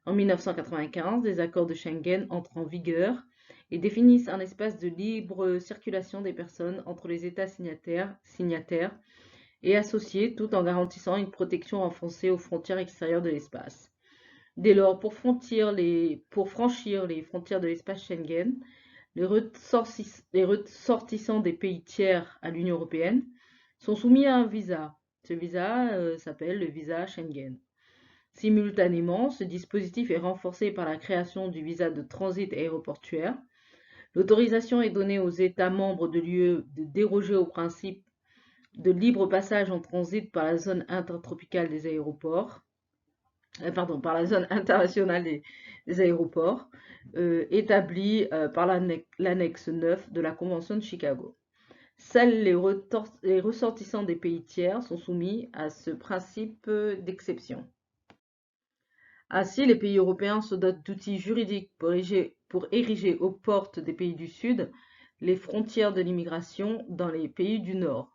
En 1995, les accords de Schengen entrent en vigueur et définissent un espace de libre circulation des personnes entre les États signataires et associés, tout en garantissant une protection renforcée aux frontières extérieures de l'espace. Dès lors, pour franchir les frontières de l'espace Schengen, les ressortissants des pays tiers à l'Union européenne sont soumis à un visa. Ce visa s'appelle le visa Schengen. Simultanément, ce dispositif est renforcé par la création du visa de transit aéroportuaire. L'autorisation est donnée aux États membres de l'UE de déroger au principe de libre passage en transit par la zone intertropicale des aéroports, par la zone internationale des aéroports, établie par l'annexe 9 de la Convention de Chicago. Seuls les ressortissants des pays tiers sont soumis à ce principe d'exception. Ainsi, les pays européens se dotent d'outils juridiques pour ériger aux portes des pays du Sud les frontières de l'immigration dans les pays du Nord.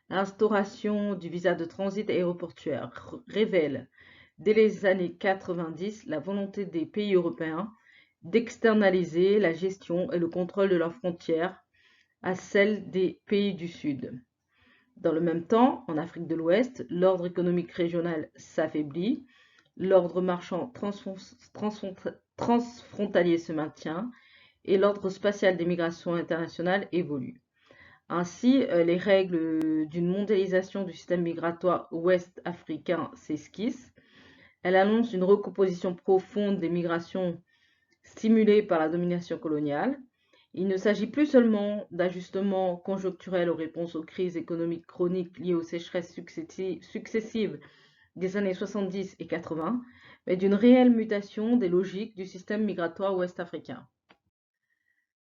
L'instauration du visa de transit aéroportuaire révèle, dès les années 90, la volonté des pays européens d'externaliser la gestion et le contrôle de leurs frontières à celles des pays du Sud. Dans le même temps, en Afrique de l'Ouest, l'ordre économique régional s'affaiblit, l'ordre marchand transfrontalier se maintient et l'ordre spatial des migrations internationales évolue. Ainsi, les règles d'une mondialisation du système migratoire ouest-africain s'esquissent. Elle annonce une recomposition profonde des migrations stimulées par la domination coloniale. Il ne s'agit plus seulement d'ajustements conjoncturels aux réponses aux crises économiques chroniques liées aux sécheresses successives des années 70 et 80, mais d'une réelle mutation des logiques du système migratoire ouest-africain.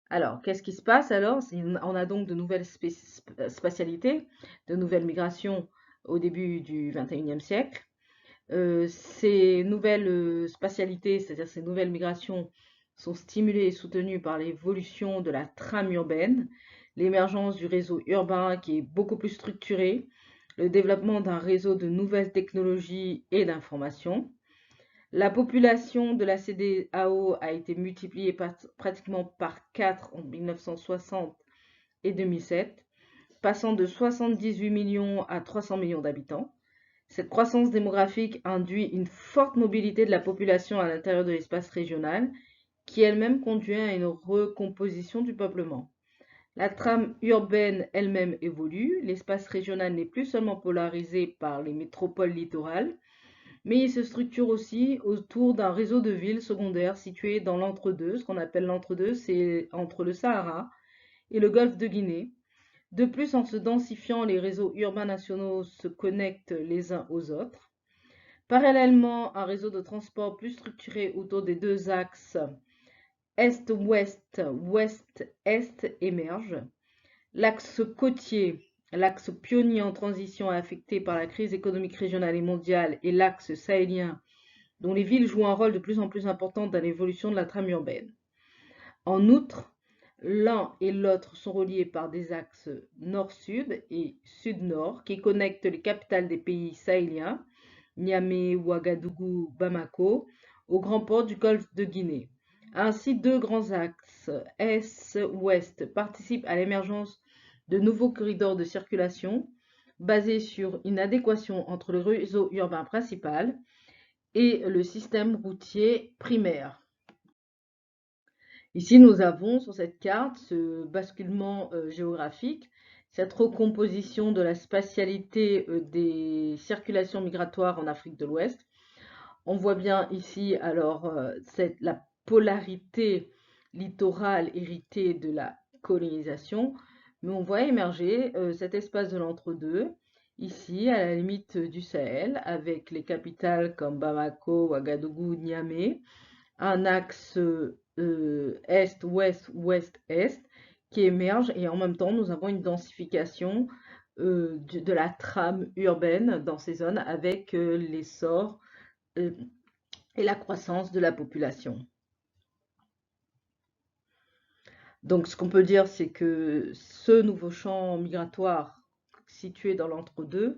Alors, qu'est-ce qui se passe alors? On a donc de nouvelles spatialités, de nouvelles migrations au début du XXIe siècle. Ces nouvelles spatialités, c'est-à-dire ces nouvelles migrations, sont stimulées et soutenues par l'évolution de la trame urbaine, l'émergence du réseau urbain qui est beaucoup plus structuré, le développement d'un réseau de nouvelles technologies et d'informations. La population de la CEDEAO a été multipliée pratiquement par 4 en 1960 et 2007, passant de 78 millions à 300 millions d'habitants. Cette croissance démographique induit une forte mobilité de la population à l'intérieur de l'espace régional, qui elle-même conduit à une recomposition du peuplement. La trame urbaine elle-même évolue, l'espace régional n'est plus seulement polarisé par les métropoles littorales, mais il se structure aussi autour d'un réseau de villes secondaires situées dans l'entre-deux. Ce qu'on appelle l'entre-deux, c'est entre le Sahara et le golfe de Guinée. De plus, en se densifiant, les réseaux urbains nationaux se connectent les uns aux autres. Parallèlement, un réseau de transport plus structuré autour des deux axes Est-Ouest, Ouest-Est émerge. L'axe côtier, l'axe pionnier en transition affecté par la crise économique régionale et mondiale, et l'axe sahélien, dont les villes jouent un rôle de plus en plus important dans l'évolution de la trame urbaine. En outre, l'un et l'autre sont reliés par des axes nord-sud et sud-nord qui connectent les capitales des pays sahéliens, Niamey, Ouagadougou, Bamako, aux grands ports du golfe de Guinée. Ainsi, deux grands axes est-ouest participent à l'émergence de nouveaux corridors de circulation basés sur une adéquation entre le réseau urbain principal et le système routier primaire. Ici, nous avons sur cette carte ce basculement géographique, cette recomposition de la spatialité des circulations migratoires en Afrique de l'Ouest. On voit bien ici alors la polarité littorale héritée de la colonisation, mais on voit émerger cet espace de l'entre-deux, ici à la limite du Sahel, avec les capitales comme Bamako, Ouagadougou, Niamey, un axe est-ouest, ouest-est qui émerge, et en même temps nous avons une densification de la trame urbaine dans ces zones avec l'essor et la croissance de la population. Donc ce qu'on peut dire, c'est que ce nouveau champ migratoire situé dans l'entre-deux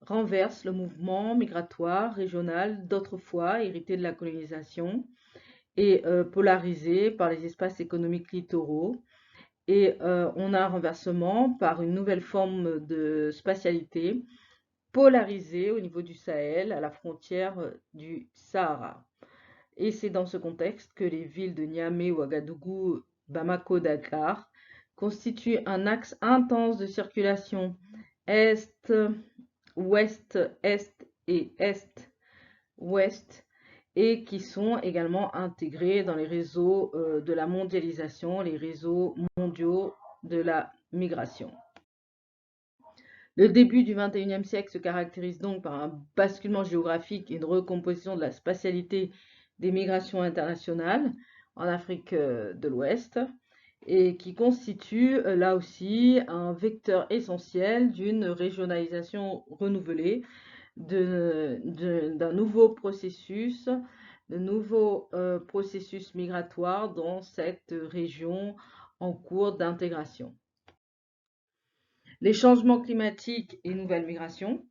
renverse le mouvement migratoire régional d'autrefois hérité de la colonisation et polarisé par les espaces économiques littoraux. Et on a un renversement par une nouvelle forme de spatialité polarisée au niveau du Sahel, à la frontière du Sahara. Et c'est dans ce contexte que les villes de Niamey, Ouagadougou, Bamako, Dakar constituent un axe intense de circulation est, ouest, est et est-ouest, et qui sont également intégrés dans les réseaux de la mondialisation, les réseaux mondiaux de la migration. Le début du XXIe siècle se caractérise donc par un basculement géographique et une recomposition de la spatialité des migrations internationales en Afrique de l'Ouest, et qui constitue là aussi un vecteur essentiel d'une régionalisation renouvelée, d'un nouveau processus, migratoire dans cette région en cours d'intégration. Les changements climatiques et nouvelles migrations.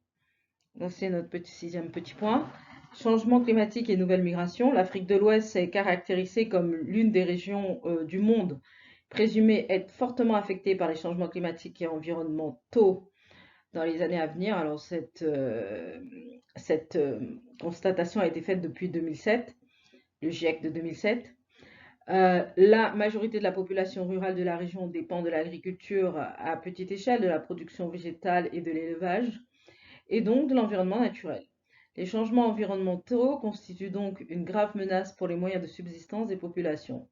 C'est notre sixième petit point. Changement climatique et nouvelles migrations. L'Afrique de l'Ouest est caractérisée comme l'une des régions du monde présumée être fortement affectée par les changements climatiques et environnementaux dans les années à venir. Alors cette constatation a été faite depuis 2007, le GIEC de 2007. La majorité de la population rurale de la région dépend de l'agriculture à petite échelle, de la production végétale et de l'élevage, et donc de l'environnement naturel. Les changements environnementaux constituent donc une grave menace pour les moyens de subsistance des populations.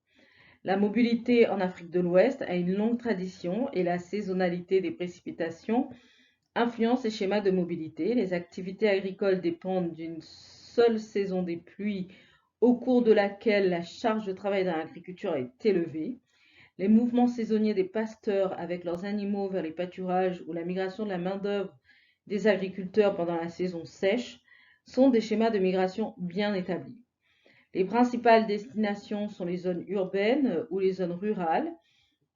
La mobilité en Afrique de l'Ouest a une longue tradition et la saisonnalité des précipitations influence les schémas de mobilité. Les activités agricoles dépendent d'une seule saison des pluies au cours de laquelle la charge de travail dans l'agriculture est élevée. Les mouvements saisonniers des pasteurs avec leurs animaux vers les pâturages ou la migration de la main-d'œuvre des agriculteurs pendant la saison sèche sont des schémas de migration bien établis. Les principales destinations sont les zones urbaines ou les zones rurales,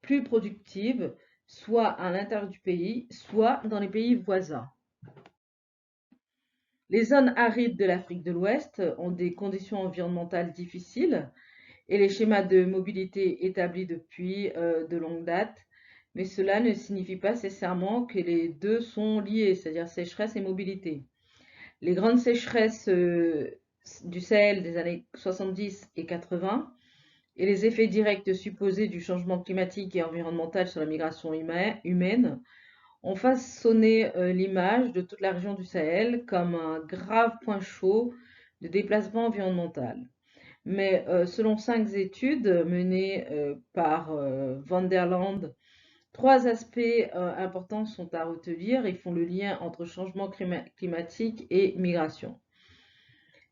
plus productives, soit à l'intérieur du pays, soit dans les pays voisins. Les zones arides de l'Afrique de l'Ouest ont des conditions environnementales difficiles et les schémas de mobilité établis depuis de longue date, mais cela ne signifie pas nécessairement que les deux sont liés, c'est-à-dire sécheresse et mobilité. Les grandes sécheresses du Sahel des années 70 et 80 et les effets directs supposés du changement climatique et environnemental sur la migration humaine ont façonné l'image de toute la région du Sahel comme un grave point chaud de déplacement environnemental. Mais selon 5 études menées par Van der Land, 3 aspects importants sont à retenir et font le lien entre changement climatique et migration.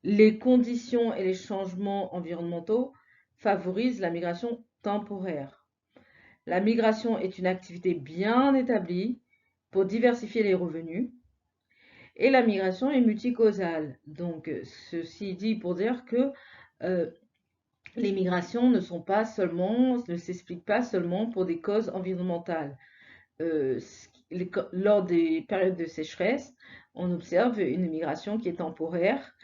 Les conditions et les changements environnementaux favorisent la migration temporaire. La migration est une activité bien établie pour diversifier les revenus et la migration est multicausale. Donc, ceci dit pour dire que les migrations ne s'expliquent pas seulement pour des causes environnementales. Lors des périodes de sécheresse, on observe une migration qui est temporaire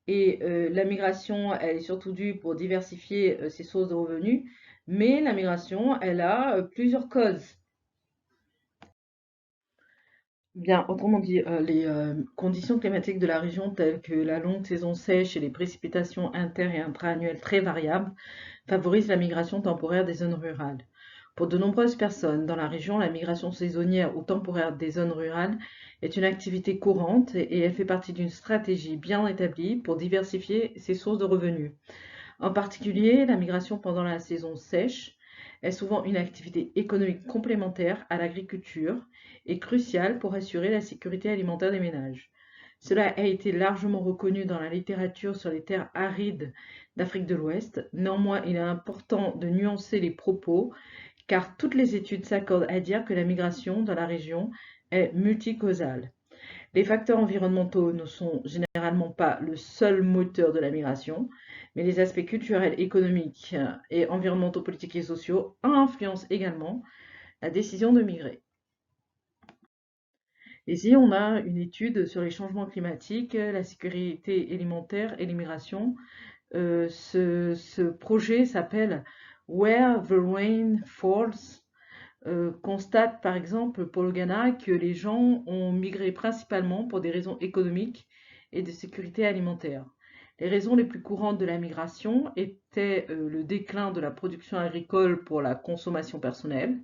et la migration, elle est surtout due pour diversifier ses sources de revenus, mais la migration, elle a plusieurs causes. Bien, autrement dit, les conditions climatiques de la région, telles que la longue saison sèche et les précipitations inter- et intra-annuelles très variables, favorisent la migration temporaire des zones rurales. Pour de nombreuses personnes dans la région, la migration saisonnière ou temporaire des zones rurales est une activité courante et elle fait partie d'une stratégie bien établie pour diversifier ses sources de revenus. En particulier, la migration pendant la saison sèche est souvent une activité économique complémentaire à l'agriculture et cruciale pour assurer la sécurité alimentaire des ménages. Cela a été largement reconnu dans la littérature sur les terres arides d'Afrique de l'Ouest. Néanmoins, il est important de nuancer les propos car toutes les études s'accordent à dire que la migration dans la région est multicausale. Les facteurs environnementaux ne sont généralement pas le seul moteur de la migration, mais les aspects culturels, économiques et environnementaux, politiques et sociaux influencent également la décision de migrer. Ici, on a une étude sur les changements climatiques, la sécurité alimentaire et l'immigration. Ce projet s'appelle Where the Rain Falls. Constate par exemple pour le Ghana que les gens ont migré principalement pour des raisons économiques et de sécurité alimentaire. Les raisons les plus courantes de la migration étaient le déclin de la production agricole pour la consommation personnelle,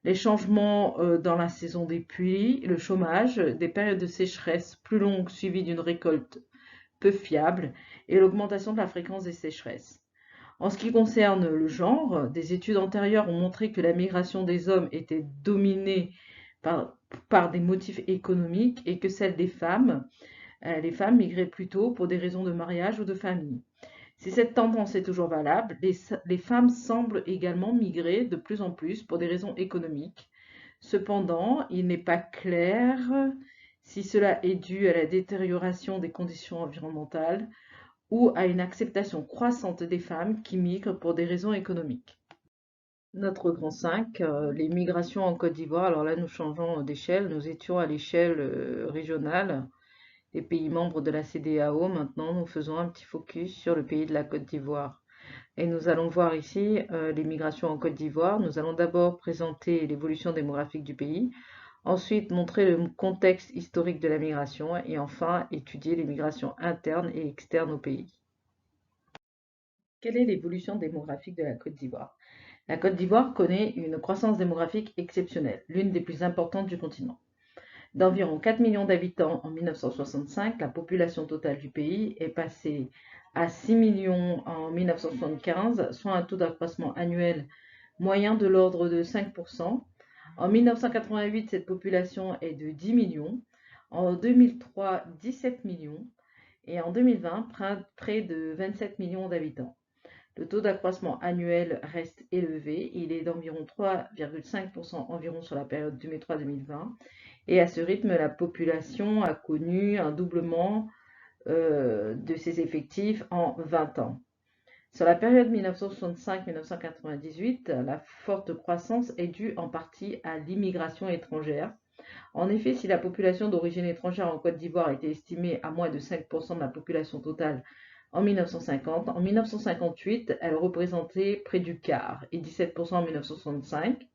les changements dans la saison des pluies, le chômage, des périodes de sécheresse plus longues suivies d'une récolte peu fiable et l'augmentation de la fréquence des sécheresses. En ce qui concerne le genre, des études antérieures ont montré que la migration des hommes était dominée par, par des motifs économiques et que celle des femmes, les femmes migraient plutôt pour des raisons de mariage ou de famille. Si cette tendance est toujours valable, les femmes semblent également migrer de plus en plus pour des raisons économiques. Cependant, il n'est pas clair si cela est dû à la détérioration des conditions environnementales ou à une acceptation croissante des femmes qui migrent pour des raisons économiques. Notre grand 5, les migrations en Côte d'Ivoire. Alors là, nous changeons d'échelle. Nous étions à l'échelle régionale des pays membres de la CEDEAO. Maintenant, nous faisons un petit focus sur le pays de la Côte d'Ivoire. Et nous allons voir ici les migrations en Côte d'Ivoire. Nous allons d'abord présenter l'évolution démographique du pays, ensuite montrer le contexte historique de la migration et enfin étudier les migrations internes et externes au pays. Quelle est l'évolution démographique de la Côte d'Ivoire? La Côte d'Ivoire connaît une croissance démographique exceptionnelle, l'une des plus importantes du continent. D'environ 4 millions d'habitants en 1965, la population totale du pays est passée à 6 millions en 1975, soit un taux d'accroissement annuel moyen de l'ordre de 5%. En 1988, cette population est de 10 millions. En 2003, 17 millions. Et en 2020, près de 27 millions d'habitants. Le taux d'accroissement annuel reste élevé, il est d'environ 3,5% environ sur la période 2003-2020. Et à ce rythme, la population a connu un doublement de ses effectifs en 20 ans. Sur la période 1965-1998, la forte croissance est due en partie à l'immigration étrangère. En effet, si la population d'origine étrangère en Côte d'Ivoire était estimée à moins de 5% de la population totale en 1950, en 1958, elle représentait près du quart et 17% en 1965.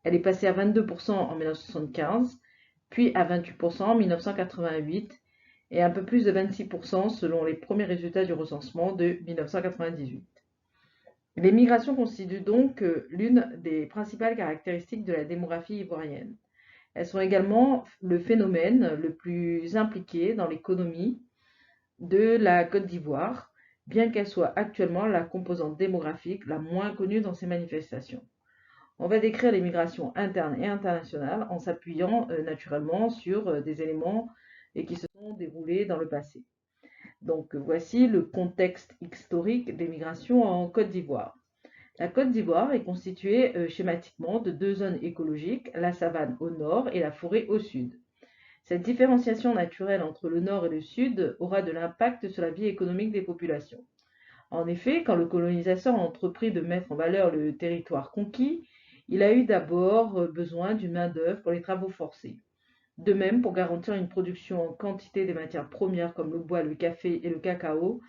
Elle est passée à 22% en 1975, puis à 28% en 1988 et un peu plus de 26% selon les premiers résultats du recensement de 1998. Les migrations constituent donc l'une des principales caractéristiques de la démographie ivoirienne. Elles sont également le phénomène le plus impliqué dans l'économie de la Côte d'Ivoire, bien qu'elle soit actuellement la composante démographique la moins connue dans ces manifestations. On va décrire les migrations internes et internationales en s'appuyant naturellement sur des éléments qui se sont déroulés dans le passé. Donc voici le contexte historique des migrations en Côte d'Ivoire. La Côte d'Ivoire est constituée schématiquement de deux zones écologiques, la savane au nord et la forêt au sud. Cette différenciation naturelle entre le nord et le sud aura de l'impact sur la vie économique des populations. En effet, quand le colonisateur a entrepris de mettre en valeur le territoire conquis, il a eu d'abord besoin d'une main-d'œuvre pour les travaux forcés. De même, pour garantir une production en quantité des matières premières comme le bois, le café et le cacao,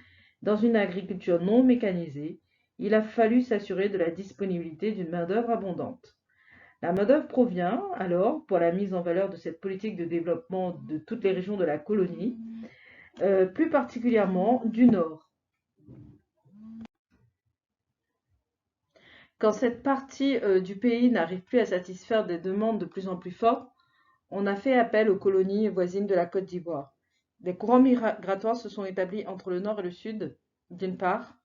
dans une agriculture non mécanisée, il a fallu s'assurer de la disponibilité d'une main-d'œuvre abondante. La main-d'œuvre provient alors, pour la mise en valeur de cette politique de développement de toutes les régions de la colonie, plus particulièrement du Nord. Quand cette partie du pays n'arrive plus à satisfaire des demandes de plus en plus fortes, on a fait appel aux colonies voisines de la Côte d'Ivoire. Des courants migratoires se sont établis entre le nord et le sud, d'une part,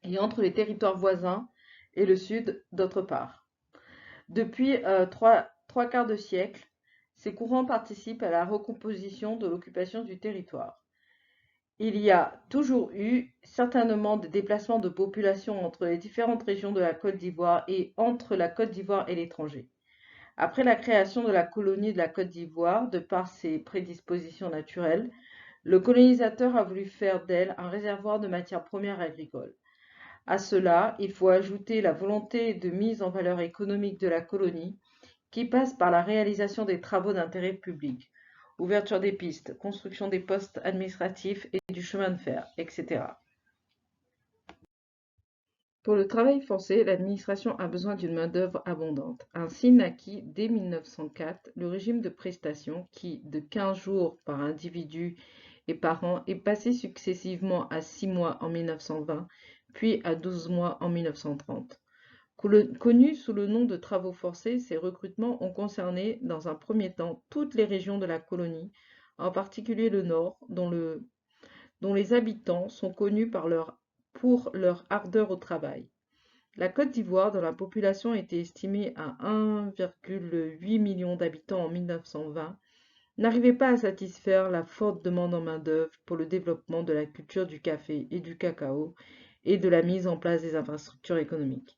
et entre les territoires voisins et le sud, d'autre part. Depuis trois quarts de siècle, ces courants participent à la recomposition de l'occupation du territoire. Il y a toujours eu certainement des déplacements de population entre les différentes régions de la Côte d'Ivoire et entre la Côte d'Ivoire et l'étranger. Après la création de la colonie de la Côte d'Ivoire, de par ses prédispositions naturelles, le colonisateur a voulu faire d'elle un réservoir de matières premières agricoles. À cela, il faut ajouter la volonté de mise en valeur économique de la colonie, qui passe par la réalisation des travaux d'intérêt public, ouverture des pistes, construction des postes administratifs et du chemin de fer, etc. Pour le travail forcé, l'administration a besoin d'une main-d'œuvre abondante. Ainsi naquit dès 1904 le régime de prestation qui, de 15 jours par individu et par an est passé successivement à 6 mois en 1920, puis à 12 mois en 1930. Connus sous le nom de travaux forcés, ces recrutements ont concerné, dans un premier temps, toutes les régions de la colonie, en particulier le Nord, dont les habitants sont connus pour leur ardeur au travail. La Côte d'Ivoire, dont la population était estimée à 1,8 million d'habitants en 1920, n'arrivait pas à satisfaire la forte demande en main-d'œuvre pour le développement de la culture du café et du cacao et de la mise en place des infrastructures économiques.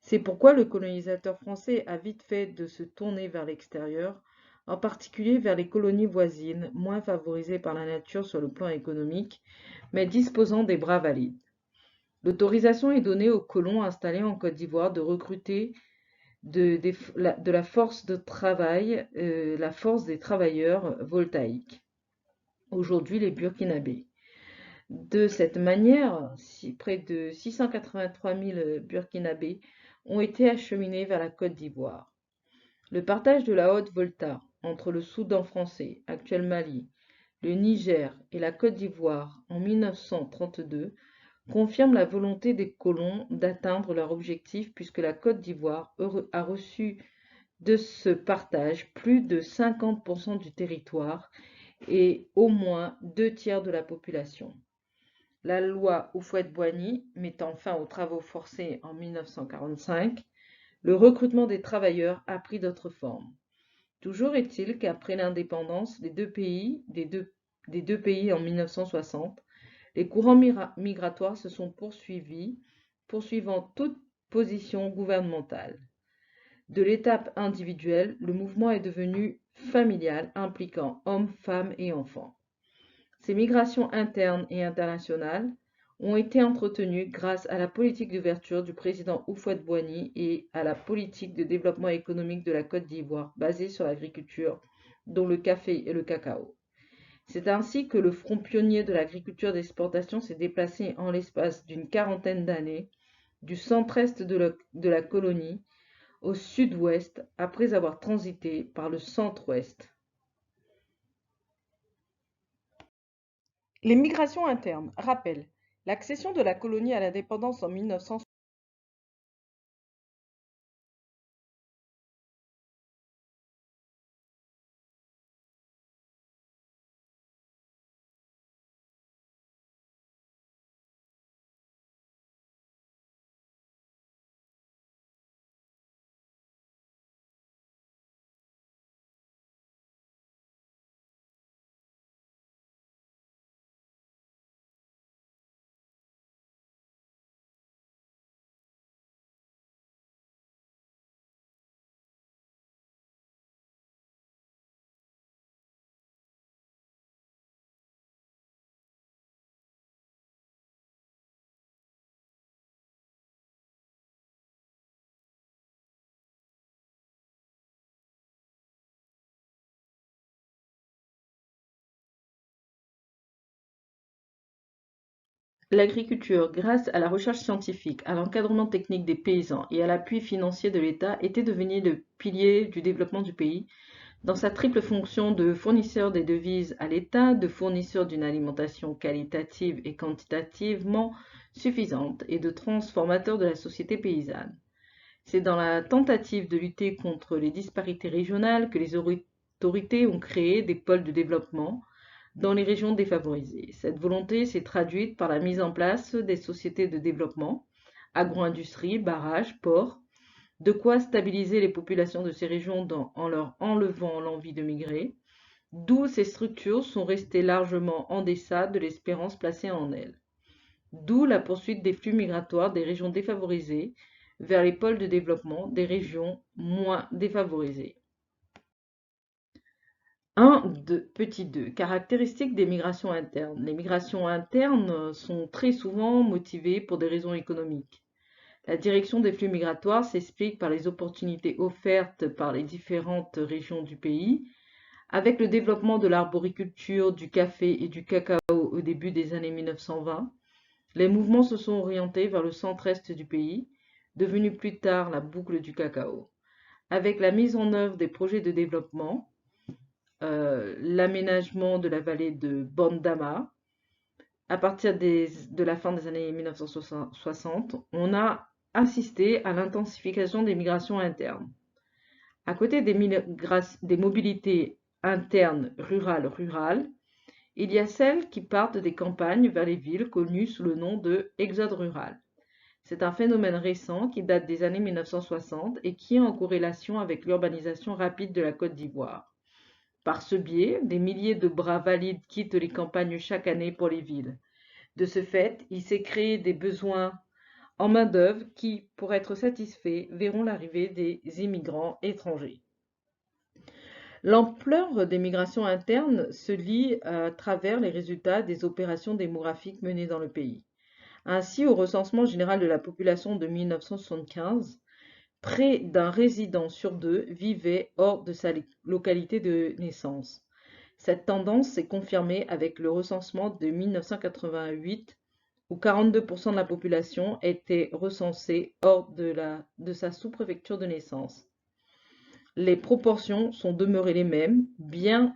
C'est pourquoi le colonisateur français a vite fait de se tourner vers l'extérieur, en particulier vers les colonies voisines, moins favorisées par la nature sur le plan économique, mais disposant des bras valides. L'autorisation est donnée aux colons installés en Côte d'Ivoire de recruter de la force de travail, la force des travailleurs voltaïques, aujourd'hui les Burkinabés. De cette manière, près de 683 000 Burkinabés ont été acheminés vers la Côte d'Ivoire. Le partage de la Haute-Volta entre le Soudan français, actuel Mali, le Niger et la Côte d'Ivoire en 1932 confirme la volonté des colons d'atteindre leur objectif puisque la Côte d'Ivoire a reçu de ce partage plus de 50% du territoire et au moins 2 tiers de la population. La loi Houphouët-Boigny mettant fin aux travaux forcés en 1945, le recrutement des travailleurs a pris d'autres formes. Toujours est-il qu'après l'indépendance des deux pays en 1960, les courants migratoires se sont poursuivant toute position gouvernementale. De l'étape individuelle, le mouvement est devenu familial, impliquant hommes, femmes et enfants. Ces migrations internes et internationales ont été entretenues grâce à la politique d'ouverture du président Houphouët-Boigny et à la politique de développement économique de la Côte d'Ivoire basée sur l'agriculture, dont le café et le cacao. C'est ainsi que le front pionnier de l'agriculture d'exportation s'est déplacé en l'espace d'une quarantaine d'années du centre-est de la colonie au sud-ouest après avoir transité par le centre-ouest. Les migrations internes. Rappel. L'accession de la colonie à l'indépendance en 1960L'agriculture, grâce à la recherche scientifique, à l'encadrement technique des paysans et à l'appui financier de l'État, était devenue le pilier du développement du pays, dans sa triple fonction de fournisseur des devises à l'État, de fournisseur d'une alimentation qualitative et quantitativement suffisante et de transformateur de la société paysanne. C'est dans la tentative de lutter contre les disparités régionales que les autorités ont créé des pôles de développement dans les régions défavorisées. Cette volonté s'est traduite par la mise en place des sociétés de développement, agro-industrie, barrages, ports, de quoi stabiliser les populations de ces régions en leur enlevant l'envie de migrer, d'où ces structures sont restées largement en deçà de l'espérance placée en elles. D'où la poursuite des flux migratoires des régions défavorisées vers les pôles de développement des régions moins défavorisées. Petit 2. Caractéristiques des migrations internes. Les migrations internes sont très souvent motivées pour des raisons économiques. La direction des flux migratoires s'explique par les opportunités offertes par les différentes régions du pays. Avec le développement de l'arboriculture, du café et du cacao au début des années 1920, les mouvements se sont orientés vers le centre-est du pays, devenu plus tard la boucle du cacao. Avec la mise en œuvre des projets de développement, l'aménagement de la vallée de Bandama. À partir de la fin des années 1960, on a assisté à l'intensification des migrations internes. À côté des mobilités internes rurales, il y a celles qui partent des campagnes vers les villes connues sous le nom de exode rural. C'est un phénomène récent qui date des années 1960 et qui est en corrélation avec l'urbanisation rapide de la Côte d'Ivoire. Par ce biais, des milliers de bras valides quittent les campagnes chaque année pour les villes. De ce fait, il s'est créé des besoins en main-d'œuvre qui, pour être satisfaits, verront l'arrivée des immigrants étrangers. L'ampleur des migrations internes se lie à travers les résultats des opérations démographiques menées dans le pays. Ainsi, au recensement général de la population de 1975, près d'un résident sur deux vivait hors de sa localité de naissance. Cette tendance s'est confirmée avec le recensement de 1988, où 42% de la population était recensée hors de sa sous-préfecture de naissance. Les proportions sont demeurées les mêmes, les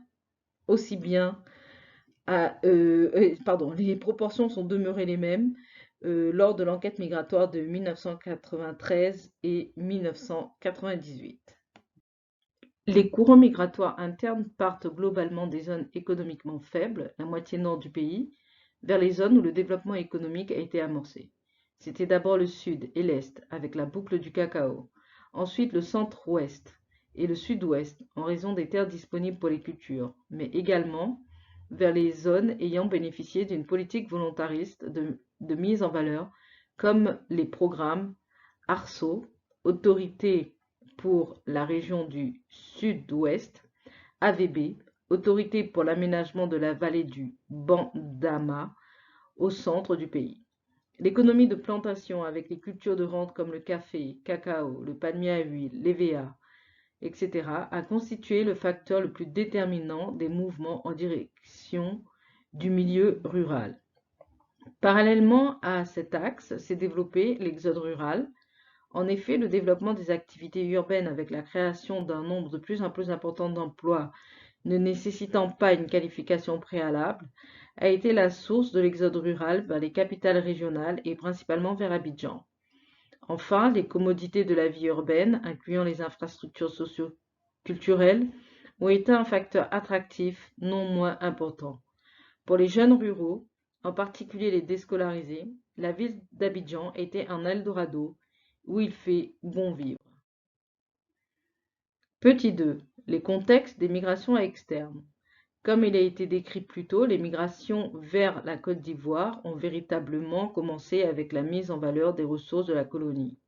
proportions sont demeurées les mêmes lors de l'enquête migratoire de 1993 et 1998. Les courants migratoires internes partent globalement des zones économiquement faibles, la moitié nord du pays, vers les zones où le développement économique a été amorcé. C'était d'abord le sud et l'est, avec la boucle du cacao, ensuite le centre-ouest et le sud-ouest, en raison des terres disponibles pour les cultures, mais également vers les zones ayant bénéficié d'une politique volontariste de mise en valeur, comme les programmes ARSO, Autorité pour la région du Sud-Ouest, AVB, Autorité pour l'aménagement de la vallée du Bandama, au centre du pays. L'économie de plantation avec les cultures de rente comme le café, cacao, le palmier à huile, l'EVA, etc., a constitué le facteur le plus déterminant des mouvements en direction du milieu rural. Parallèlement à cet axe s'est développé l'exode rural. En effet, le développement des activités urbaines avec la création d'un nombre de plus en plus important d'emplois ne nécessitant pas une qualification préalable a été la source de l'exode rural vers les capitales régionales et principalement vers Abidjan. Enfin, les commodités de la vie urbaine, incluant les infrastructures socio-culturelles, ont été un facteur attractif non moins important. Pour les jeunes ruraux, en particulier les déscolarisés, la ville d'Abidjan était un Eldorado où il fait bon vivre. Petit 2. Les contextes des migrations externes. Comme il a été décrit plus tôt, les migrations vers la Côte d'Ivoire ont véritablement commencé avec la mise en valeur des ressources de la colonie.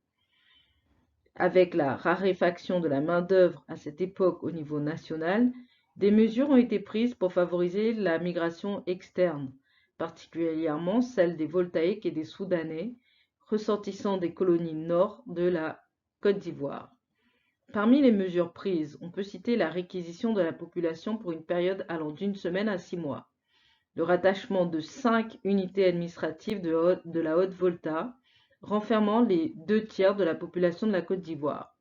Avec la raréfaction de la main-d'œuvre à cette époque au niveau national, des mesures ont été prises pour favoriser la migration externe, particulièrement celle des Voltaïques et des Soudanais, ressortissants des colonies nord de la Côte d'Ivoire. Parmi les mesures prises, on peut citer la réquisition de la population pour une période allant d'1 semaine à 6 mois, le rattachement de 5 unités administratives de la Haute-Volta, renfermant les 2/3 de la population de la Côte d'Ivoire.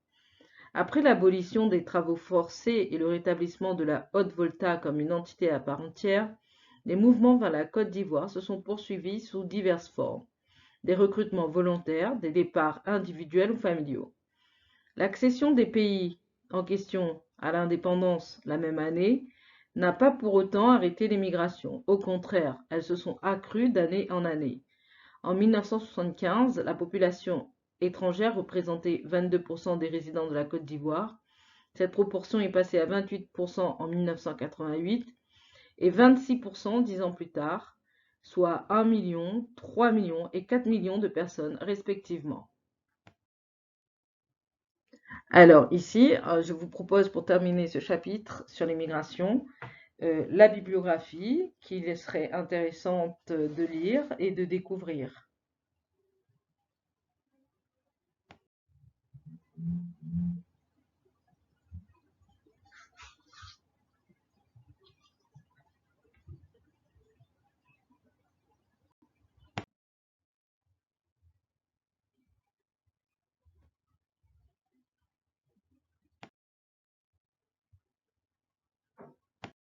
Après l'abolition des travaux forcés et le rétablissement de la Haute-Volta comme une entité à part entière, les mouvements vers la Côte d'Ivoire se sont poursuivis sous diverses formes, des recrutements volontaires, des départs individuels ou familiaux. L'accession des pays en question à l'indépendance la même année n'a pas pour autant arrêté les migrations. Au contraire, elles se sont accrues d'année en année. En 1975, la population étrangère représentait 22% des résidents de la Côte d'Ivoire. Cette proportion est passée à 28% en 1988 et 26% 10 ans plus tard, soit 1 million, 3 millions et 4 millions de personnes respectivement. Alors ici, je vous propose pour terminer ce chapitre sur les migrations, la bibliographie qu'il serait intéressante de lire et de découvrir.